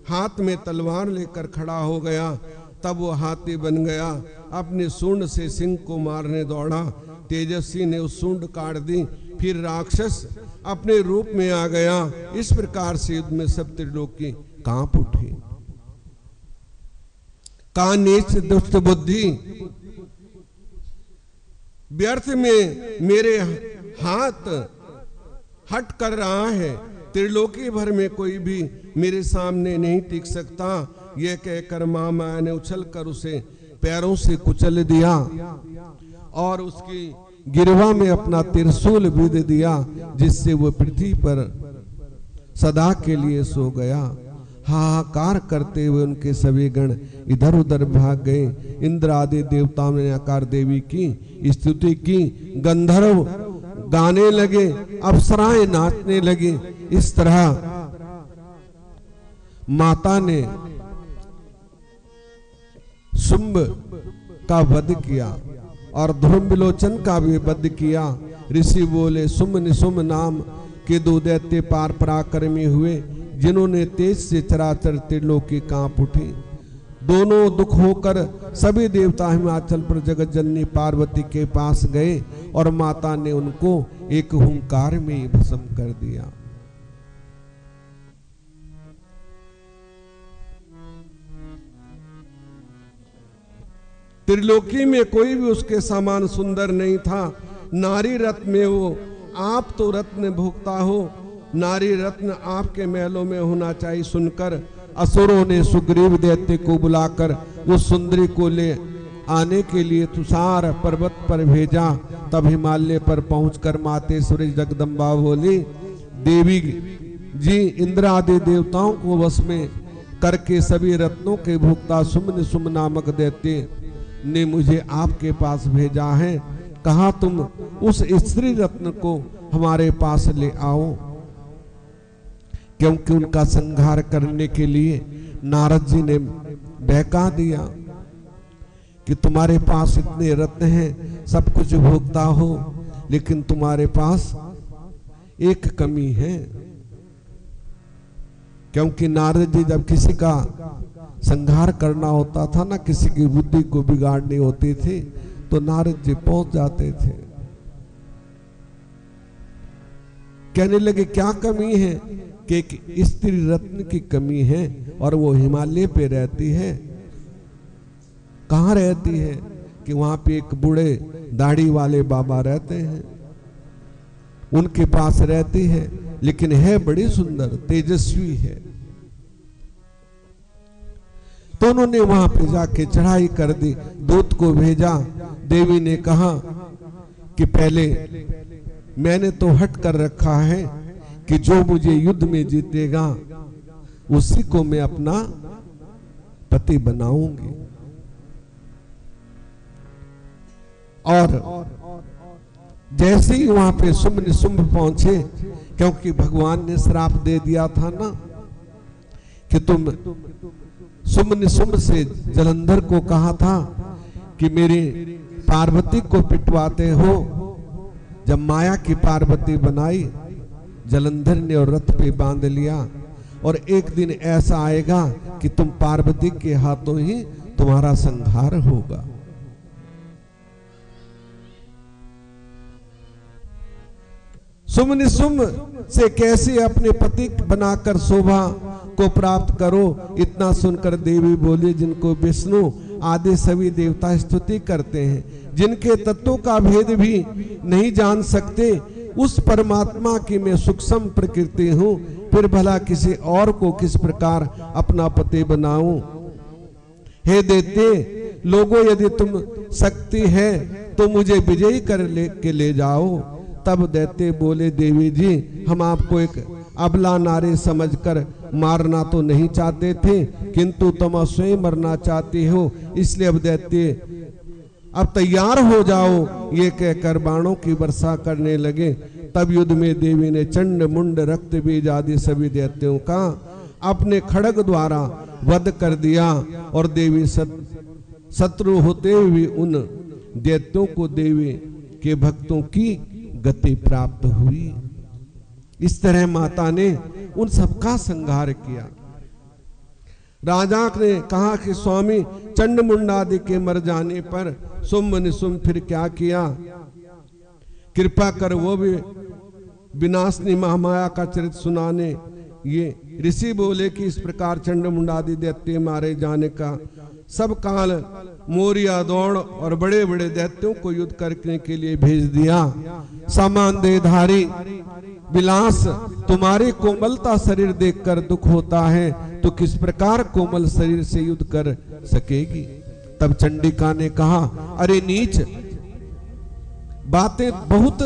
हाथ में तलवार लेकर खड़ा हो गया। तब वो हाथी बन गया, अपने सूंड से सिंह को मारने दौड़ा। तेजस्वी ने उस सूंड काट दी। फिर राक्षस अपने रूप में आ गया। इस प्रकार से युद्ध में सब त्रिलोकी कांप उठे। का नीच दुष्ट बुद्धि, व्यर्थ में मेरे हाथ हट कर रहा है। त्रिलोकी भर में कोई भी मेरे सामने नहीं टिक सकता। यह कहकर महामाया ने उछलकर उसे पैरों से कुचल दिया और उसकी गिरवा में अपना त्रिशूल बीध दिया, जिससे वो पृथ्वी पर सदा के लिए सो गया। हाहाकार करते हुए उनके सभी गण इधर उधर भाग गए। इंद्र आदि देवताओं ने आकार देवी की स्तुति की। गंधर्व गाने लगे, अप्सराएं नाचने लगी। इस तरह माता ने शुंभ का वध किया और ध्रुव विलोचन का भी वध किया। ऋषि बोले, शुंभ निशुंभ नाम के दो दैत्य पार पराक्रमी हुए, जिन्होंने तेज से चराचर त्रिलोकी कांप उठी। दोनों दुख होकर सभी देवता हिमाचल पर जगत जननी पार्वती के पास गए और माता ने उनको एक हुंकार में ही भस्म कर दिया। त्रिलोकी में कोई भी उसके समान सुंदर नहीं था। नारी रत्न में वो आप तो रत्न भोगता हो, नारी रत्न आपके महलों में होना चाहिए सुनकर असुरों ने सुग्रीव दैत्य को बुलाकर उस सुंदरी को ले आने के लिए तुषार पर्वत पर भेजा। तब हिमालय पर पहुंचकर मातेश्वरी जगदम्बा बोली, देवी जी इंद्र आदि देवताओं को वश में करके सभी रत्नों के भोक्ता शुंभ निशुंभ नामक दैत्य ने मुझे आपके पास भेजा है। कहा तुम उस स्त्री रत्न को हमारे पास ले आओ, क्योंकि उनका संहार करने के लिए नारद जी ने बहका दिया कि तुम्हारे पास इतने रत्न हैं, सब कुछ भोगता हो, लेकिन तुम्हारे पास एक कमी है। क्योंकि नारद जी जब किसी का संहार करना होता था ना, किसी की बुद्धि को बिगाड़नी होती थी, तो नारद जी पहुंच जाते थे। कहने लगे क्या कमी है? कि स्त्री रत्न की कमी है और वो हिमालय पे रहती है। कहाँ रहती है? कि वहां पे एक बूढ़े दाढ़ी वाले बाबा रहते हैं, उनके पास रहती है, लेकिन है बड़ी सुंदर, तेजस्वी है। तो उन्होंने वहां पे जाके चढ़ाई कर दी, दूत को भेजा। देवी ने कहा कि पहले मैंने तो हट कर रखा है कि जो मुझे युद्ध में जीतेगा उसी को मैं अपना पति बनाऊंगी। और जैसे ही वहां पे शुंभ निशुंभ पहुंचे, क्योंकि भगवान ने श्राप दे दिया था ना कि तुम शुंभ निशुंभ से जलंधर को कहा था कि मेरी पार्वती को पिटवाते हो। जब माया की पार्वती बनाई, जलंधर ने और रथ पे बांध लिया और एक दिन ऐसा आएगा कि तुम पार्वती के हाथों ही तुम्हारा संहार होगा। सुम निसुम से कैसे अपने पति बनाकर शोभा को प्राप्त करो। इतना सुनकर देवी बोली, जिनको विष्णु आदि सभी देवता स्तुति करते हैं, जिनके तत्वों का भेद भी नहीं जान सकते, उस परमात्मा की मैं सूक्ष्म प्रकृति हूँ, फिर भला किसी और को किस प्रकार अपना पति बनाऊं। हे दैत्य लोगों, यदि तुम शक्ति है तो मुझे विजयी कर ले जाओ। तब दैत्य बोले, देवी जी, हम आपको एक अबला नारी समझकर मारना तो नहीं चाहते थे, किंतु तुम स्वयं मरना चाहती हो, इसलिए अब दैत्य अब तैयार हो जाओ। ये कहकर बाणों की वर्षा करने लगे। तब युद्ध में देवी ने चंड मुंड रक्त बीज आदि सभी दैत्यों का अपने खड़ग द्वारा वध कर दिया और देवी शत्रु होते हुए उन दैत्यों को देवी के भक्तों की गति प्राप्त हुई। इस तरह माता ने उन सबका संहार किया। राजा ने कहा कि स्वामी, चंड मुंड आदि के मर जाने पर सुम निसुम फिर क्या किया, कृपा कर वो भी विनाशनी महामाया का चरित्र सुनाने। ये ऋषि बोले कि इस प्रकार चंड मुंड आदि दैत्य मारे जाने का सब काल मोरिया दौड़ और बड़े बड़े दैत्यों को युद्ध करने के लिए भेज दिया। सामान देहधारी विलास, तुम्हारी कोमलता शरीर देखकर दुख होता है, तो किस प्रकार कोमल शरीर से युद्ध कर सकेगी। तब चंडिका ने कहा, अरे नीच, बातें बहुत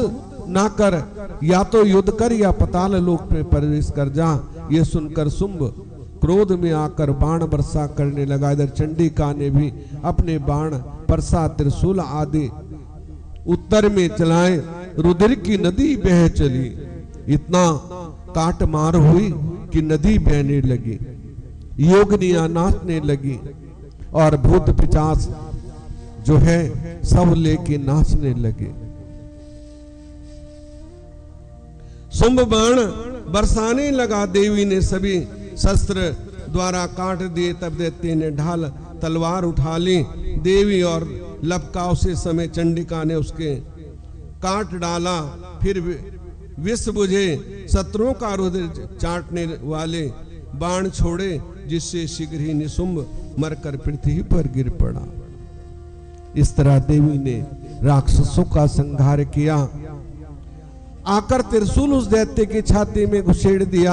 ना कर, या तो युद्ध कर या पाताल लोक में प्रवेश कर जा। ये सुनकर शुंभ क्रोध में आकर बाण वर्षा करने लगा। इधर चंडिका ने भी अपने बाण परसा त्रिशूल आदि उत्तर में चलाए। रुधिर की नदी बह चली, इतना काट मार हुई कि नदी बहने लगी, योगनियां नाचने लगी और भूत पिशाच जो है सब लेके नाचने लगे। शुंभ बाण बरसाने लगा। देवी ने सभी शस्त्र द्वारा काट दिए। तब दैत्य ने ढाल तलवार उठा ली। देवी और लपका उसी समय चंडिका ने उसके काट डाला। फिर विष बुझे शत्रुओं का रुधिर चाटने वाले बाण छोड़े, जिससे शीघ्र ही निशुंभ मरकर पृथ्वी पर गिर पड़ा। इस तरह देवी ने राक्षसों का संहार किया। आकर त्रिशूल उस दैत्य की छाती में घुसेड़ दिया,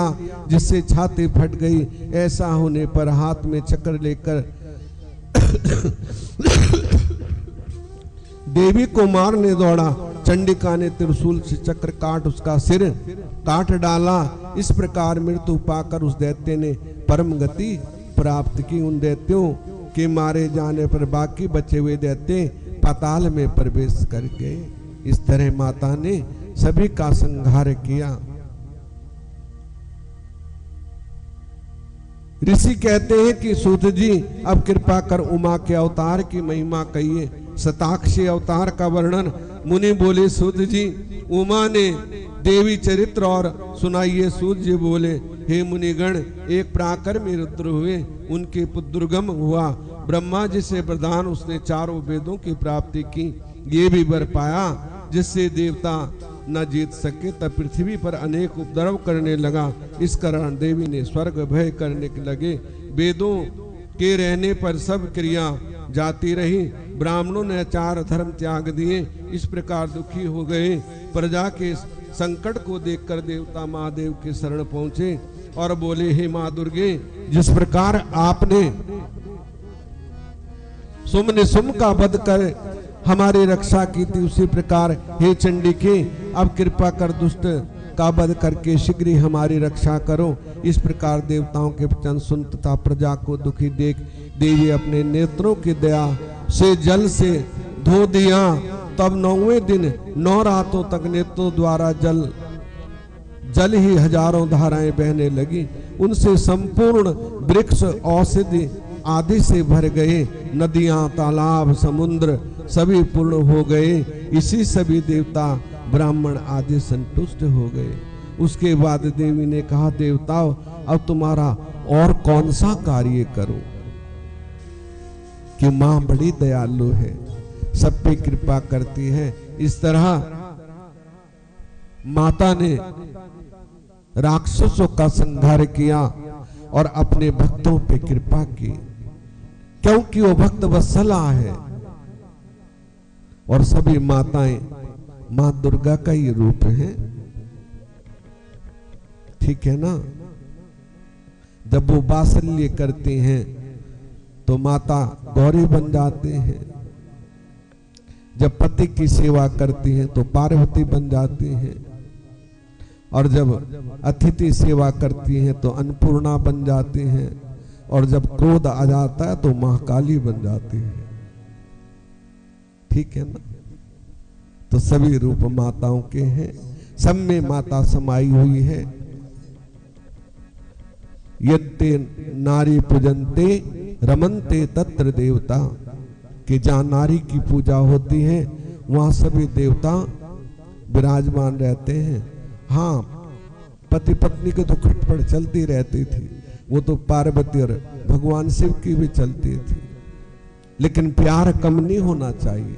जिससे छाती फट गई। ऐसा होने पर हाथ में चक्र लेकर देवी को मारने दौड़ा। चंडिका ने त्रिशूल से चक्र काट उसका सिर काट डाला। इस प्रकार मृत्यु पाकर उस दैत्य ने परम गति प्राप्त की। उन दैत्यों के मारे जाने पर बाकी बचे हुए दैत्य पाताल में प्रवेश कर गए। इस तरह माता ने सभी का संहार किया। ऋषि कहते हैं कि सूत जी, अब कृपा कर उमा के अवतार की महिमा कहिए। शताक्षी अवतार का वर्णन। मुनि बोले, सूत जी, उमा ने देवी चरित्र और सुनाइए। सूत जी बोले, हे मुनिगण, एक प्राकर में रुद्र हुए, उनके पुत्र दुर्गम हुआ। ब्रह्मा जी से वरदान, उसने चारों वेदों की प्राप्ति की। ये भी वर पाया जिससे देवता न जीत सके। तब पृथ्वी पर अनेक उपद्रव करने लगा। इस कारण देवी ने स्वर्ग भय करने लगे। वेदों के रहने पर सब क्रिया जाती रही। ब्राह्मणों ने आचार धर्म त्याग दिए। इस प्रकार दुखी हो गए। प्रजा के संकट को देखकर देवता महादेव के शरण पहुंचे और बोले, हे माँ दुर्गे, जिस प्रकार आपने सुम निसुम का वध कर हमारी रक्षा की थी, उसी प्रकार हे चंडिके, अब कृपा कर दुष्ट का वध करके शीघ्र ही हमारी रक्षा करो। इस प्रकार देवताओं के वचन सुन तथा प्रजा को दुखी देख देवी अपने नेत्रों की दया से जल से धो दिया। तब 9वें दिन 9 रातों तक नेत्रों द्वारा जल ही हजारों धाराएं बहने लगी। उनसे संपूर्ण वृक्ष औषधि आदि से भर गए। नदियां, तालाब, समुद्र सभी पूर्ण हो गए। इसी सभी देवता ब्राह्मण आदि संतुष्ट हो गए। उसके बाद देवी ने कहा, देवताओं अब तुम्हारा और कौन सा कार्य करूं, कि मां बड़ी दयालु है, सब पे कृपा करती है। इस तरह माता ने राक्षसों का संहार किया और अपने भक्तों पे कृपा की, क्योंकि वो भक्त वत्सला है। और सभी माताएं मां दुर्गा का ही रूप है, ठीक है ना। जब वो वात्सल्य करती हैं तो माता गौरी बन जाते हैं, जब पति की सेवा करती हैं तो पार्वती बन जाती हैं, और जब अतिथि सेवा करती हैं तो अन्नपूर्णा बन जाती हैं, और जब क्रोध आ जाता है तो महाकाली बन जाती है, ठीक है ना। तो सभी रूप माताओं के हैं, सब में माता समाई हुई है। यत्ते नारी पूजन्ते रमन्ते तत्र देवता, कि जहां नारी की पूजा होती है वहां सभी देवता विराजमान रहते हैं। हाँ, पति पत्नी की तो खटपट चलती रहती थी, वो तो पार्वती और भगवान शिव की भी चलती थी, लेकिन प्यार कम नहीं होना चाहिए।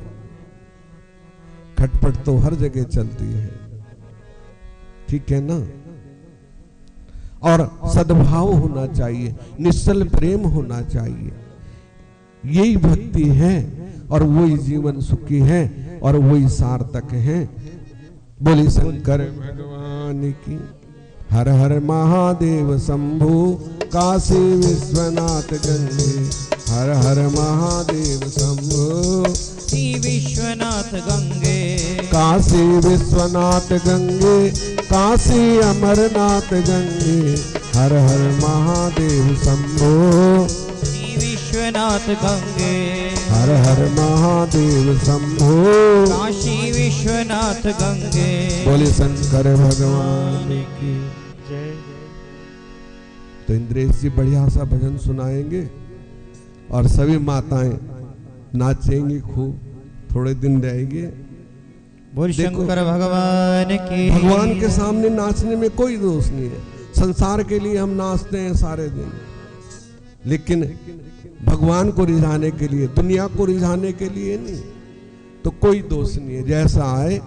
खटपट तो हर जगह चलती है, ठीक है ना। और सद्भाव होना चाहिए, निश्चल प्रेम होना चाहिए। यही भक्ति है और वही जीवन सुखी है और वही सार्थक है। बोले शंकर भगवान की। हर हर महादेव शंभु काशी विश्वनाथ गंगे। हर हर महादेव शंभु श्री विश्वनाथ गंगे। काशी विश्वनाथ गंगे, काशी अमरनाथ गंगे। हर हर महादेव शंभो श्री विश्वनाथ गंगे। हर हर महादेव शंभो काशी विश्वनाथ गंगे। बोले शंकर भगवान की जय। तो इंद्रेश जी बढ़िया सा भजन सुनाएंगे और सभी माताएं नाचेंगी खूब, थोड़े दिन रहेंगे। बोल शंकर भगवान की। भगवान के सामने नाचने में कोई दोष नहीं है। संसार के लिए हम नाचते हैं सारे दिन, लेकिन भगवान को रिझाने के लिए, दुनिया को रिझाने के लिए नहीं। तो कोई दोष नहीं है, जैसा आए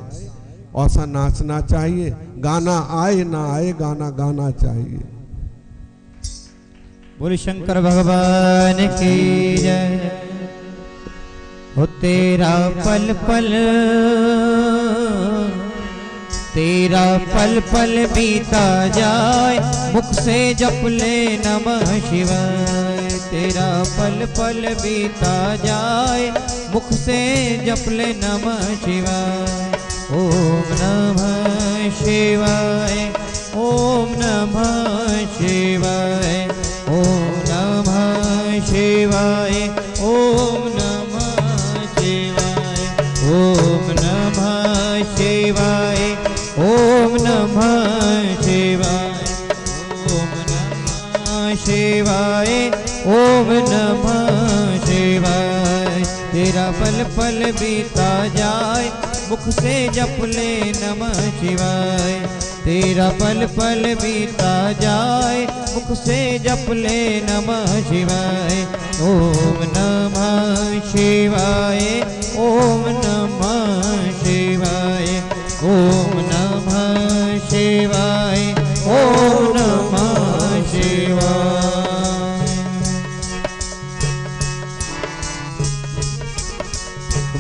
वैसा नाचना चाहिए। गाना आए ना आए, गाना गाना चाहिए। बोल शंकर भगवान की जय। हो तेरा पल पल, तेरा पल पल बीता जाए, मुख से जप ले नमः शिवाय। तेरा पल पल बीता जाए, मुख से जप ले नमः शिवाय। ओम नमः शिवाय, ओम नमः शिवाय, ओम नमः शिवाय, ओम नमः शिवाय, ओम नमः शिवाय, ओम नमः शिवाय, ओम नमः शिवाय, ओम नमः शिवाय। तेरा पल पल बीता जाए, मुख से जप ले नमः शिवाय। तेरा पल पल बीता जाए, मुख से जप ले नमः शिवाय। ओम नमः शिवाय, ओम नमः शिवाय, ओम नमः शिवाय, ओम नमः शिवाय।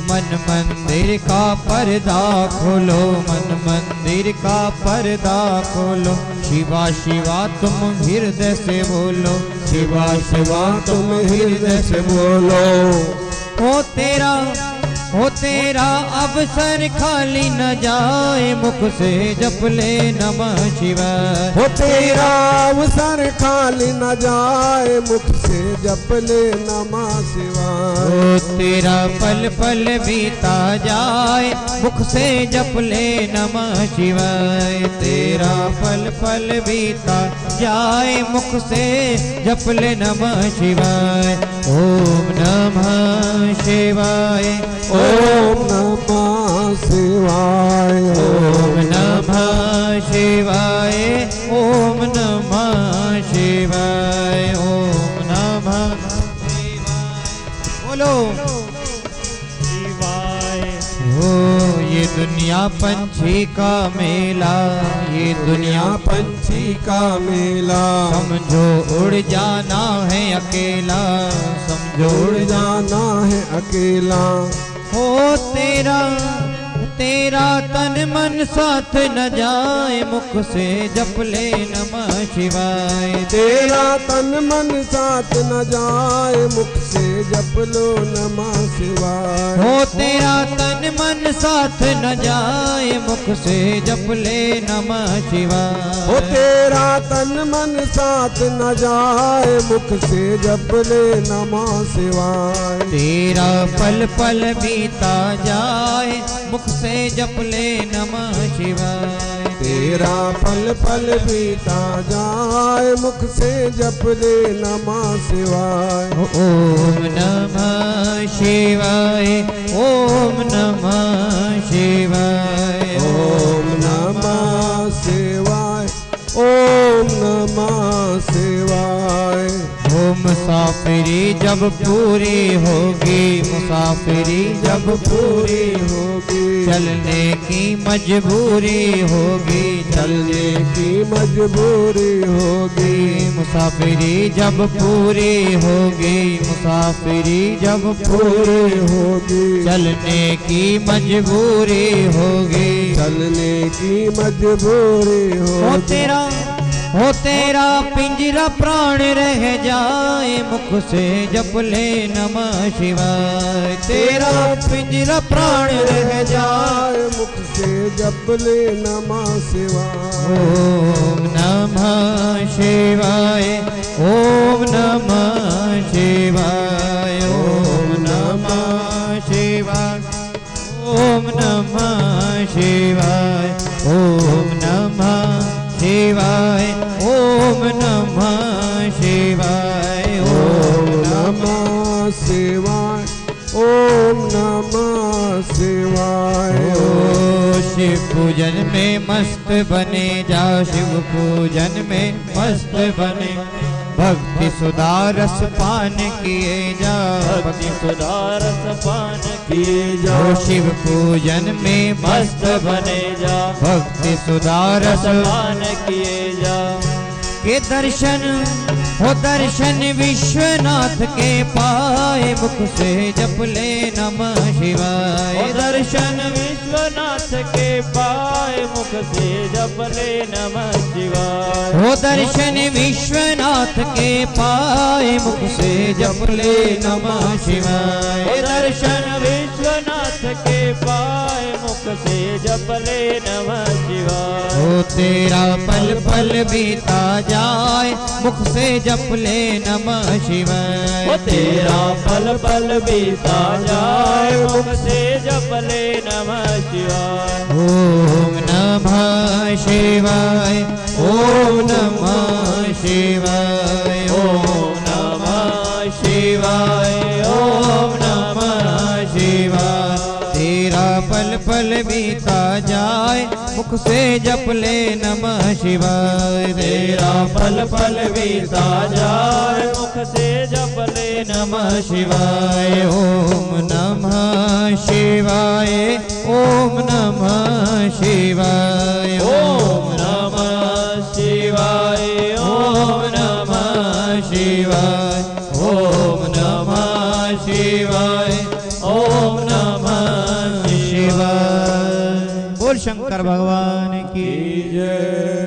मन मंदिर का पर्दा खोलो, मन मंदिर का पर्दा खोलो। शिवा शिवा तुम हृदय से बोलो, शिवा शिवा तुम हृदय से बोलो। हो तेरा अवसर खाली न जाए, मुख से जप ले नमः शिवाय। हो तेरा अवसर खाली न जाए, मुख से जप ले नमः शिवाय। हो तेरा पल पल बीता जाए, मुख से जप ले नमः शिवाय। तेरा पल पल बीता जाए, मुख से जप ले नमः शिवाय। ओम नमः शिवाय ओम नमः शिवाय। ओम नमः शिवाय ओम नमः शिवाय ओम नमः शिवाय। बोलो शिवाय। ओ ये दुनिया पंछी का मेला, ये दुनिया पंछी का मेला, समझो उड़ जाना है अकेला, समझो उड़ जाना है अकेला। हो तेरा तेरा तन मन साथ न जाए, मुख से जप ले नमः शिवाय। तेरा तन मन साथ न जाए, मुख से जप लो नमः शिवाय। हो तेरा तन मन साथ न जाए, मुख से जप ले नमः शिवाय। हो तेरा तन मन साथ न जाए, मुख से जप ले नमः शिवाय। तेरा पल पल बीता जाए, मुख से जप ले नमः शिवाय। तेरा पल पल बीता जाए, मुख से जप ले नमः शिवाय। ओम नमः शिवाय ओम नमः शिवाय ओम नमः शिवाय ओम नमः शिवाय। ओ मुसाफिरी जब पूरी होगी, मुसाफिरी जब पूरी होगी, चलने की मजबूरी होगी, चलने की मजबूरी होगी। मुसाफिरी जब पूरी होगी, मुसाफिरी जब पूरी होगी, चलने की मजबूरी होगी। चलने की मजबूरी होगी। हो तेरा पिंजरा प्राण रह जाए, मुख से जप ले नमः शिवाय। तेरा पिंजरा प्राण रह जाए, मुख से जप ले नमः शिवाय। ओम नमः शिवाय ओम नमः शिवाय ओम नमः शिवाय ओम नमः शिवाय ओम नमः शिवाय ओम नमः शिवाय ओम नमः शिवाय ओम नमः शिवाय। ओ शिव पूजन में मस्त बने जा, शिव पूजन में मस्त बने, भक्ति सुधारस पान किए जा, भक्ति सुधारस पान किए जा। ओ शिव पूजन में मस्त बने जा, भक्ति सुधारस पान किए जा। के दर्शन हो दर्शन विश्वनाथ के पाए, मुख से जप ले नमः शिवाय। ओ दर्शन विश्वनाथ के पाए, मुख से जप ले नमः शिवाय। हो दर्शन विश्वनाथ के पाए, मुख से जप ले नमः शिवाय। ओ दर्शन विश्वनाथ के पाए, मुख से जप ले नमः शिवाय। हो तेरा पल पल बीता जाए, मुख से जप ले नमः शिवाय। ओ तेरा पल पल बीता जाए, मुख से जप ले नमः शिवाय। ओम नमः शिवाय ओम नमः शिवाय ओम नमः शिवाय ओम नमः शिवाय। तेरा पल पल बीता जाए, मुख से जप ले नमः शिवाय। तेरा पल पल बीता जाए, मुख से जप ले नमः शिवाय। ओम नमः शिवाय ओम नमः शिवाय ओम नमः शिवाय ओम नमः शिवाय ओम नमः शिवाय ओम नमः शिवाय। बोल शंकर भगवान की जय।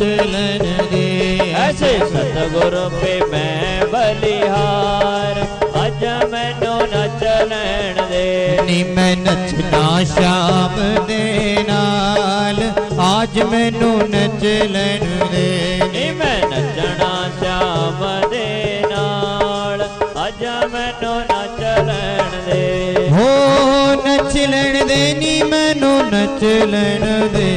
चलन दे। ऐसे सतगुर पे मैं बलिहार अज मैनू न चलन दे। नी मैं नचना श्याम दे नाल आज मैनू न चलन दे। नी मैं नचना श्याम दे नाल अज मैनू न चलन दे। हो नचलन दे नी मैनू नचलन दे।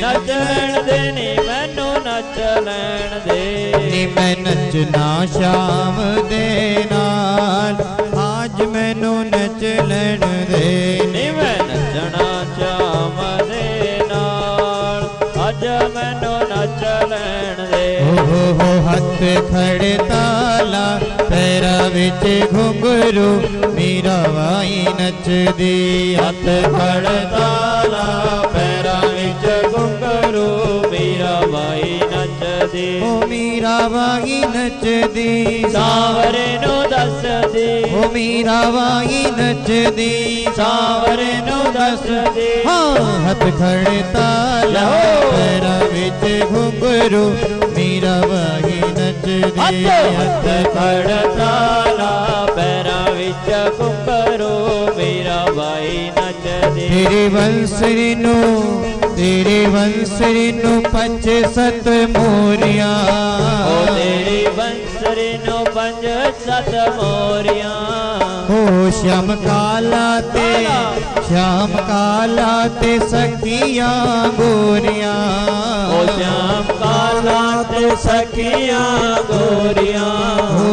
नचलन दे नी मैनू नचलन दे। नी मैं नचना श्याम दे नाल आज मैनू नचलन दे। नी मैं नचना श्याम दे नाल अज मैनू नचलन दे। हो हथ खड़े ताला पैरा विच घुंघरू मीरा वाई नचदी। हथ खड़ ताला पैरा विच घुंघरू मीरा बाई नचदी। ओ मीरा वाई नचदी। सावरे नु दसदी। ओ मीरा वाई नचदी। सावरे नु दसदी। हाँ हथ खड़े ताला पैरा विच घुंघरू मीरा वाई नचदी। हथ खड़ ताला पैरा विच घुंघरू मीरा बाई नचदी। तेरे वंसरी नू पंच सत मोरियां। ओ तेरी बंसरी नु पंज सत मोरियां। हो श्याम काला ते सखियां गोरियां। ओ श्याम काला ते सखियां गोरियां। हो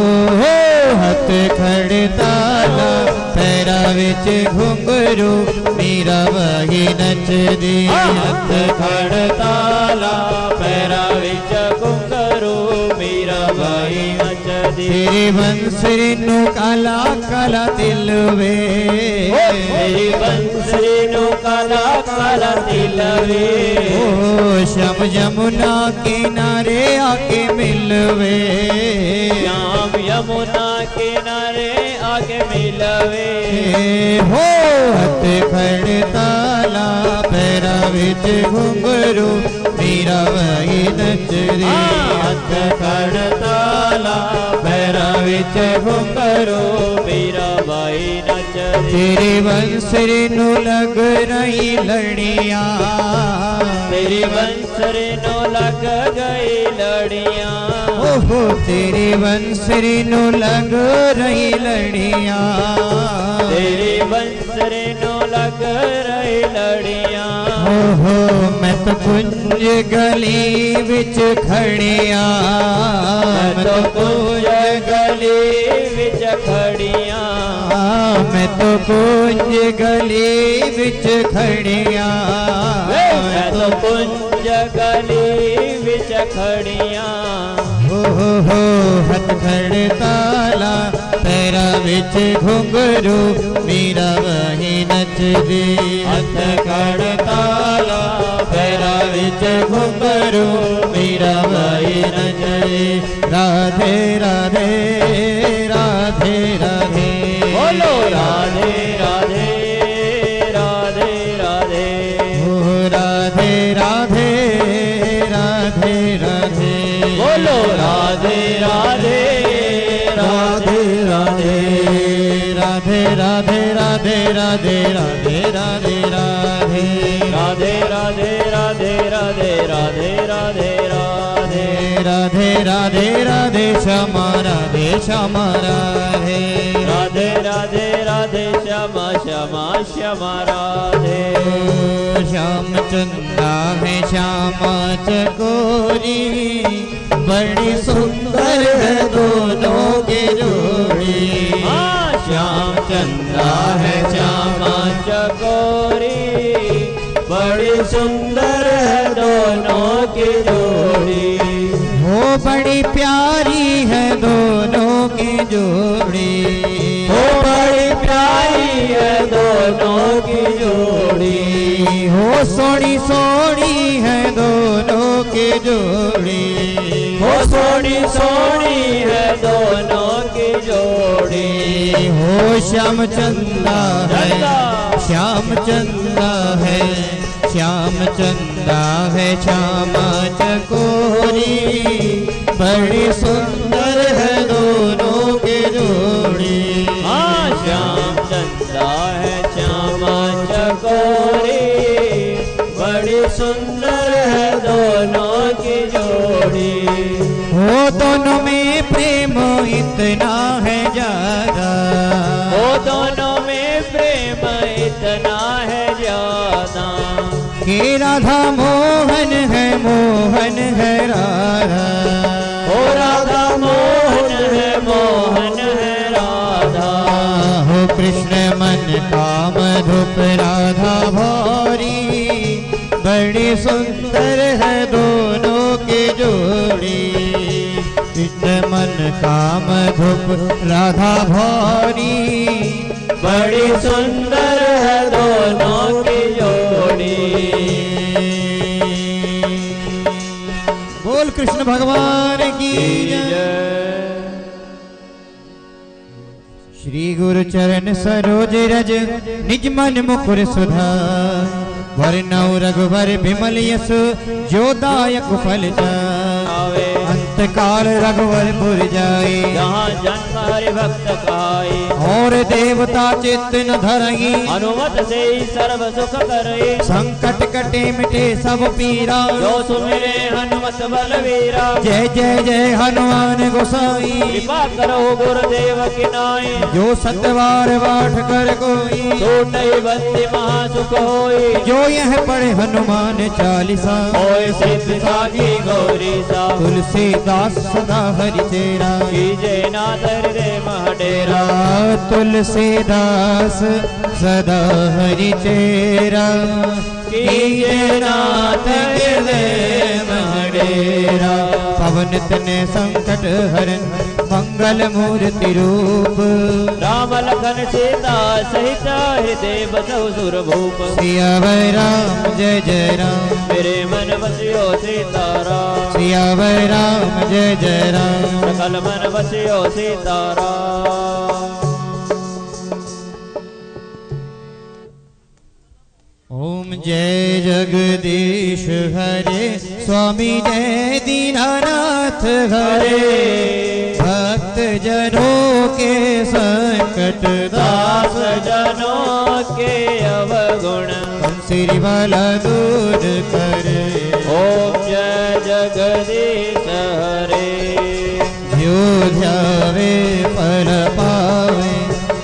हथ खड़े ताला पैरा विच घुंघरू मीरा वाही नचदी। हथ खड़ ताला पैरा विच घुंघरू मीरा बाई नचदी। तेरे बंसरी नू काला काला तिल वे। तेरी बंसरी नु काला काला तिल वे। ओ श्याम यमुना किनारे आके मिलवे। श्याम यमुना किनारे आके मिलवे। हो हथ खड़ ताला पैरा विच घुंघरू मीरा वाई नचदी। हथ खड़ ताला पैरा विच घुंघरू मीरा बाई नचदी। तेरे बंसरी नू लग रही लड़ियां। तेरी बंसरी नु लग गई लड़ियां। ओहो तेरी बंसरी नू लग रही लड़ियां। तेरी बंसरी नु लग रही लड़ियां। ओहो मैं तो कुंज गली विच खड़िया। मैं तो कुंज गली विच खड़ियां। मैं तो कुंज गली विच खड़िया। मैं तो कुंज गली विच खड़ियां। हो हथ खड़ ताला पैरा विच घुंघरू मीरा वाही नचदी। हथ खड़ ताला पैरा विच घुंघरू मीरा बाई नचदी। राधे राधे राधे राधे। बोलो राधे राधे राधे राधे। ओ राधे राधे राधे राधे। बोलो राधे राधे राधे राधे। राधे राधे राधे राधे राधे राधे राधे। राधे राधे राधे राधे राधे राधे राधे। राधे राधे राधे श्यामा राधे श्यामा राधे। राधे राधे राधे श्यामा श्यामा श्यामा राधे। श्याम चंदा है श्यामा चकोरी बड़ी सुंदर है दोनों की जोड़ी। हाँ श्याम चंदा है श्यामा चकोरी बड़ी सुंदर है दोनों की जोड़ी। वो बड़ी प्यारी है दोनों की जोड़ी। वो बड़ी प्यारी है दोनों की जोड़ी। हो सोनी सोनी है दोनों की जोड़ी। वो सोनी सोनी है दोनों की जोड़ी। हो श्याम चंदा है श्याम चंदा है श्याम चंदा है श्यामा चकोरी, बड़ी सुंदर है दोनों की जोड़ी। हाँ श्याम चंदा है श्यामा चकोरी, बड़ी सुंदर है दोनों की जोड़ी। वो दोनों में प्रेम इतना है ज्यादा, वो दोनों में प्रेम इतना है ज्यादा, कि राधा मोहन है राधा। ओ राधा मोहन है राधा। हो कृष्ण मन काम धूप राधा भारी, बड़ी सुंदर है दोनों की जोड़ी। कृष्ण मन काम धूप राधा भारी, बड़ी सुंदर है दोनों की जोड़ी। बोल कृष्ण भगवान की जय। श्री गुरु चरण सरोज रज निज मन मुकुर सुधार, वरनौ रघुवर बिमल यस जो दायक फल जाए। अंत काल रघुवर पुर जाए, जहाँ जन्म हरि भक्त खाए। और देवता चित्त न धरई, हनुमत से ही सर्व सुख करे। संकट कटे मिटे सब पीरा, जो सुमिरे हनुमत बलवीरा। जय जय जय हनुमान गोसाई, कृपा करो गुरुदेव की नाई। जो सतवार बाठ कर कोई, छोटई बंदी महासुख होई। जो यह पढ़े हनुमान चालीसा, होय सिद्ध साखी गौरी सा। तुलसीदास सदा हरि चेरा, कीजय नाथ हृदय महडेरा। तुलसीदास सदा हरि चेरा, कीजय नाथ हृदय महडेरा। पवन तने संकट हरन मंगल मूर्ति रूप, राम लखन सीता सहित हृदय बसहु सुर भूप। सियावर राम जय जय राम, मेरे मन बसियो सीताराम। सियावर राम जय जय राम। सकल मन बसियो सीताराम। ओम जय जगदीश हरे, स्वामी जय दीनानाथ हरे। भक्त जनों के संकट दास जनों के अवगुण, सिर वाला दूर करे। ओम जय जगदीश हरे। जो ध्यावे फल पावे,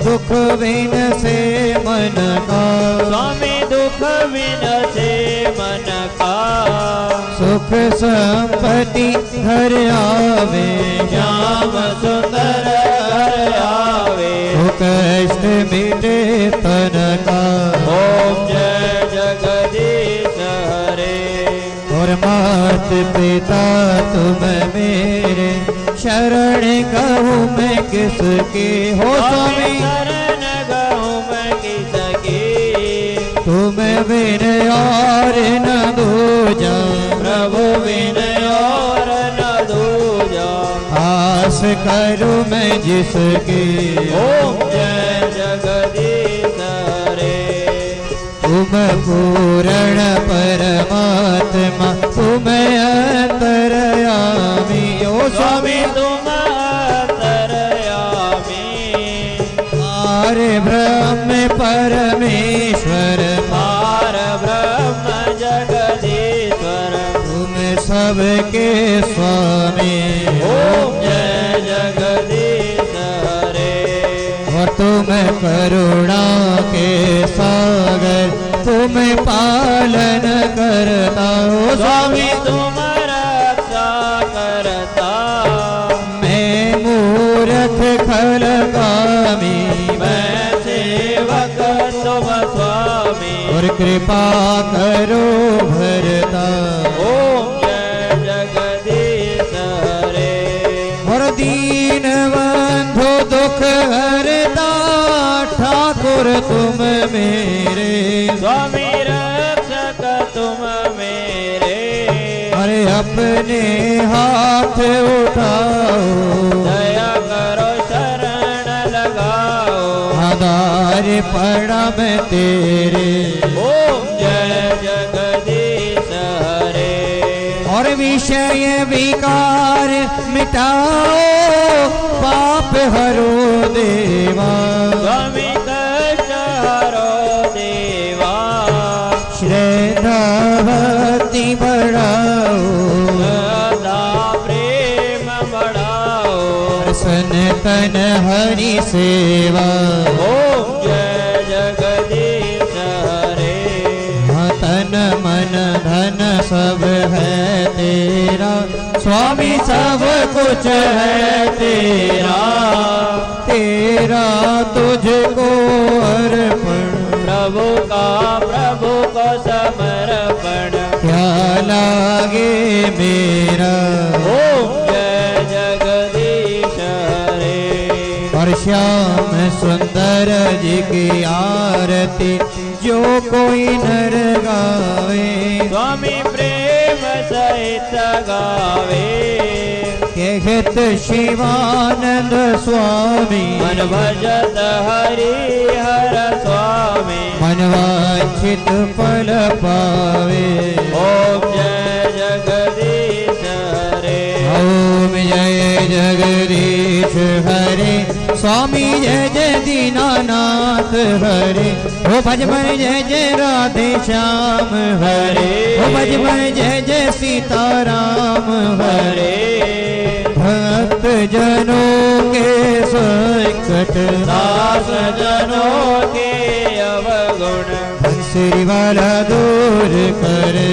दुख बिन से मन का। स्वामी दुख बिन से मन का। सुख संपत्ति घर आवे, श्याम सुंदर घर आवे। कष्ट मिटे तन का। ओम जय जगदीश हरे। और मात पिता तुम मेरे, शरण कहूँ मैं किसके। हो स्वामी शरण कहूँ मैं किसके। तुम बिन और न दूजा, प्रभु बिन और न दूजा। आस करूँ मैं जिसकी। ओम जय जगदीश हरे। तुम पूर्ण परमात्मा, तुम अंतर्यामी। ओ स्वामी तुम अंतर्यामी। पार ब्रह्म परमेश्वर, पार ब्रह्म जगदीश्वर। तुम सबके स्वामी। ओम जय जगदीश हरे। और तुम करुणा के सागर, तुम पालन करता हो स्वामी। तुम रक्षा करता। मैं मूर्ख खलकामी, मैं सेवक तुम स्वामी। और कृपा करो भरता। ओम जय जगदीश हरे। और दीन बंधु दुख हरता, ठाकुर तुम मेरे। स्वामी रक्षक तुम मेरे। अरे अपने हाथ उठाओ, दया करो शरण लगाओ। आधार पड़ा मैं तेरे। ओम जय जगदीश विषय विकार मिटाओ पाप हरो देवा स्वामी कष्ट हरो देवा श्रद्धा भक्ति बढ़ाओ सदा प्रेम बढ़ाओ सनातन हरि सेवा ओम जय जगदीश हरे तन मन धन सब है तेरा स्वामी सब कुछ है तेरा तेरा तुझको अर्पण प्रभु को समर्पण क्या लागे मेरा ओम जय जगदीश हरे और श्याम सुंदर जी की आरती जो कोई नर गावे स्वामी प्रेम सहित गावे कहत शिवानंद स्वामी मन भजत हरि हर स्वामी मनवांछित फल पावे ओम जय जगदीश हरे ओम जय जगदीश हरे स्वामी जय जय दीनानाथ हरे ओ भजमन जय जय राधे श्याम हरे ओ भजमन जय जय सीताराम हरे भक्त जनों के संकट दास जनों के अवगुण बंसुरी वाला दूर करे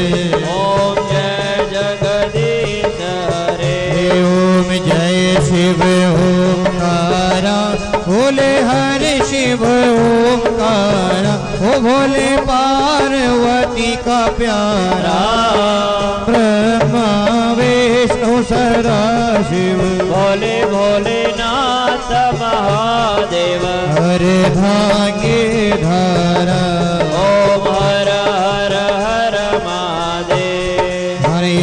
ओम जय जगदीश हरे ओम जय शिव ओंकारा भोले हरे शिव ओंकारा ओ भोले पार्वती का प्यारा ब्रह्मा विष्णु सदा शिव भोले भोलेनाथ महादेव हर भाग्य धारा ओम हर हर हर महादेव हरे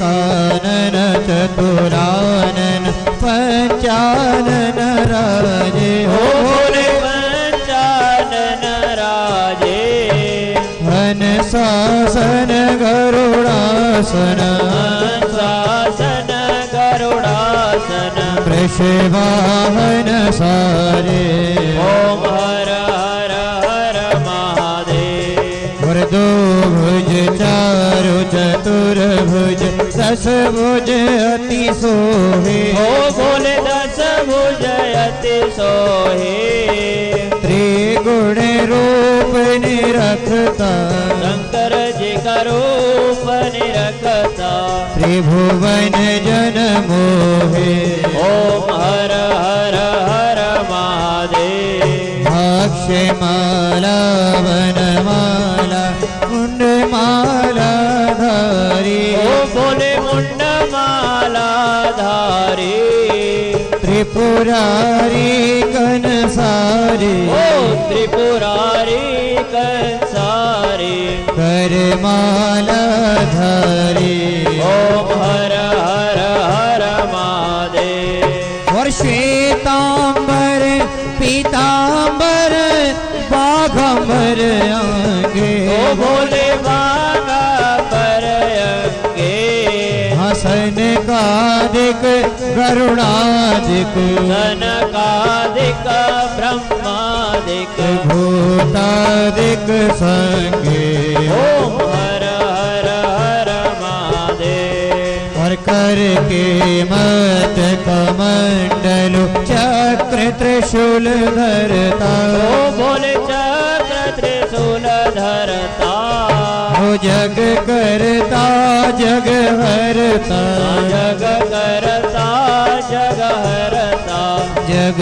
कानन चतुरानन पंचानन राजे ओ भोले पंचानन राजे धन शासन गरुड़ासन शासन गरुड़ासन वृषवाहन सारे ओम हर हर हर महादेव और दो भुज चारु चतुर्भुज दस भुज अति सोहे ओ भोले दस भुज अति सोहे त्रिगुण रूप निरखता शंकर जी का रूप निरखता त्रिभुवन जन मोहे ओम हर हर हर महादेव अक्षय माला वनमाला मुंडमाला धारी ओ भोले मुंड माला धारी त्रिपुरारी कंसारी ओ त्रिपुरारी कंसारी करमाला धारी ओम हर हर हर महादेव और श्वेतांबर पीतांबर बाघंबर आगे ओ भोले बागा पर अंगे हसन कादिक गरुड़ादिक सनकादिक ब्रह्मादिक भूतादिक संगे ओम हर हर हर महादेव और कर के मत कमंडलु चक्र त्रिशूल धरता ओ भोले चक्र त्रिशूल धरता हो जग करता जग हरता जग करता जग हरता जग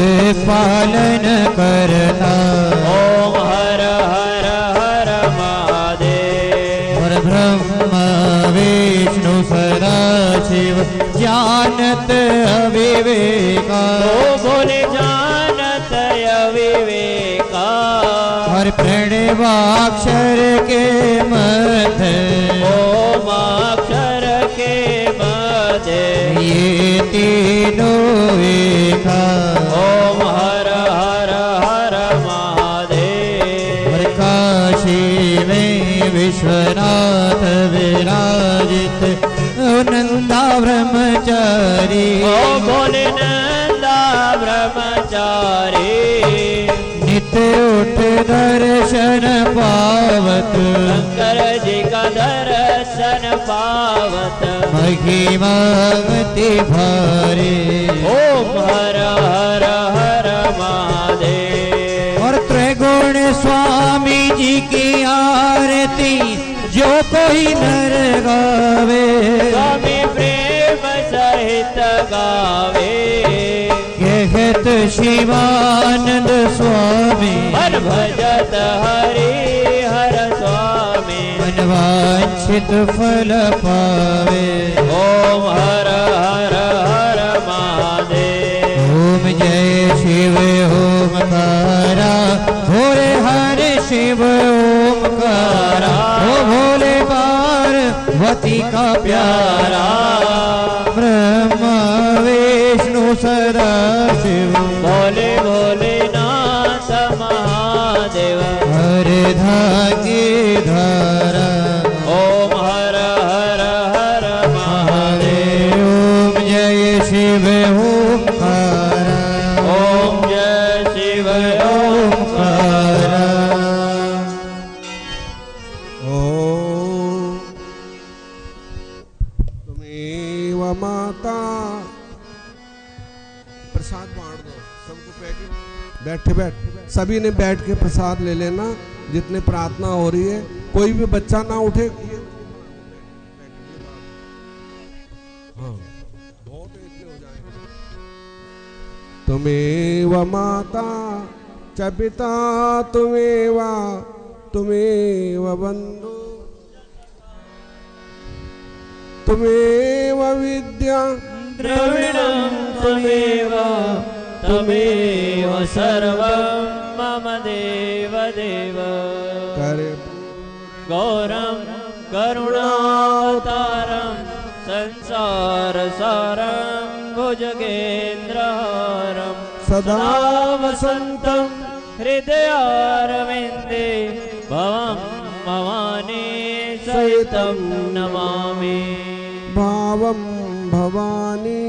पालन करता ओम हर हर हर महादेव और ब्रह्मा विष्णु सदा शिव जानत अविवेका ओ भोले जानत अविवेका और प्रणवाक्षर के मध्य ओम अक्षर के मध्य ये तीनों एका ओम हर हर हर महादेव और काशी में विश्वनाथ विराजित नंद ब्रह्मचारी नित्य उठ दर्शन पावत शंकर जी का दर्शन पावत महिमावती भारे ओम हर हर हर महादेव। और त्रिगुण स्वामी जी की आरती जो कोई नर गावे स्वामी प्रेम सहित गावे कहत शिवानंद स्वामी मन भजत हरि हर स्वामी मनवांछित फल पावे ओम हर हर हर महादेव। ओम जय शिव ओमकारा भोले हरे शिव ओमकारा ओ भोले पार्वती का प्यारा ब्रह्मा विष्णु सदा शिव भोले भोलेनाथ महादेव हर धागे धारा ओम हर हर हर महादेव। महादेव ओम जय शिव ओमकारा ओम जय शिव ओमकारा ओम त्वमेव माता। प्रसाद बांट दो सबको, पैकेट बैठे बैठ सभी ने बैठ के प्रसाद ले लेना। जितने प्रार्थना हो रही है कोई भी बच्चा ना उठे। हाँ, बहुत इतने हो जाएंगे। तुमेव माता च पिता तुमेव बंधु तुमेव विद्या द्रविणं त्वमेव त्वमेव सर्वं मम देव देव करे गौरं करुणावतारं संसारसारं भुजगेन्द्रहारं सदा वसन्तं हृदयारविन्दे भवं भवानी सहितं नमामि भावं भवानी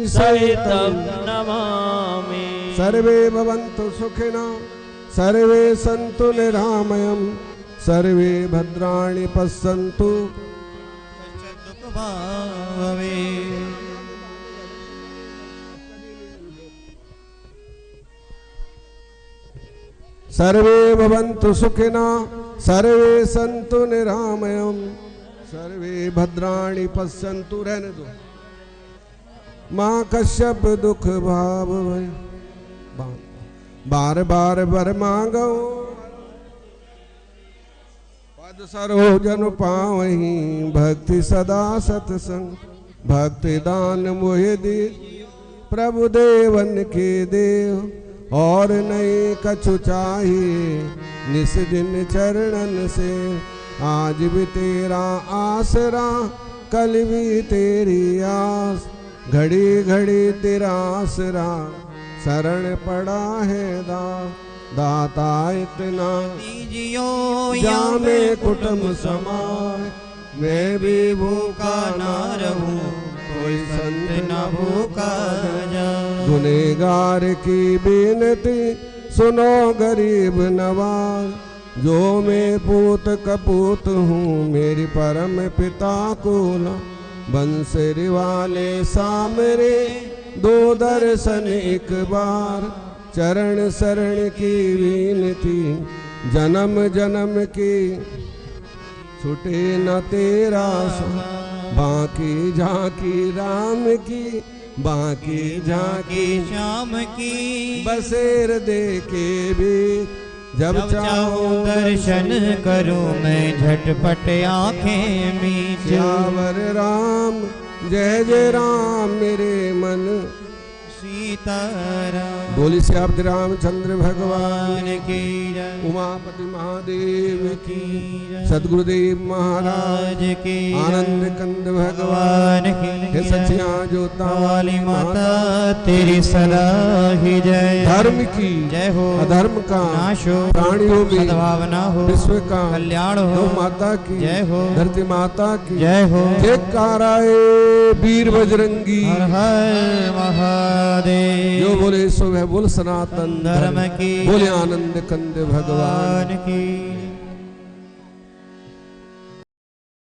सहितं नमामि। सर्वे भवन्तु सुखिनः सर्वे सन्तु निरामयम् सर्वे भद्राणि पश्यन्तु सर्वे भवन्तु सुखिनः सर्वे सन्तु निरामयम् सर्वे भद्राणि पश्यन्तु। रहने दो। माँ कश्यप दुख भाव भय बार बार वर मांगो पद सरोजन पावहीं भक्ति सदा सतसंग भक्ति दान मोहि दी प्रभु देवन के देव और नहीं कछु चाहिए निस दिन चरणन से आज भी तेरा आसरा कल भी तेरी आस घड़ी घड़ी तेरा आसरा शरण पड़ा है दाता इतना जाने कुटुंब समाज मैं भी भूखा ना रहूं कोई संत न भूखा जा। गुनेगार की बिनती सुनो गरीब नवाज जो मैं पूत कपूत हूँ मेरी परम पिता को बंसरी वाले सामरे दो दर्शन एक बार चरण शरण की विनती जन्म जन्म की छूटे न तेरा बाकी झांकी राम की बाकी झांकी श्याम की बसेर दे के भी जब चाहो दर्शन करूं मैं झटपट आंखें मीच श्यावर राम जय जय राम मेरे मन सीताराम बोली श्याब्द रामचंद्र भगवान की जय उमापति महादेव की जय सदगुरुदेव महाराज की आनंद कंद भगवान की हे सचिया जोता वाली माता तेरी सदा ही जय धर्म की जय हो अधर्म का नाश हो प्राणियों में सद्भावना हो विश्व का कल्याण हो गौ माता की जय हो धरती माता की जय हो जय काराए वीर बजरंगी हर हर महा राधे। जो बोले सो वह बोल सनातन धर्म की बोले आनंद कंद भगवान की।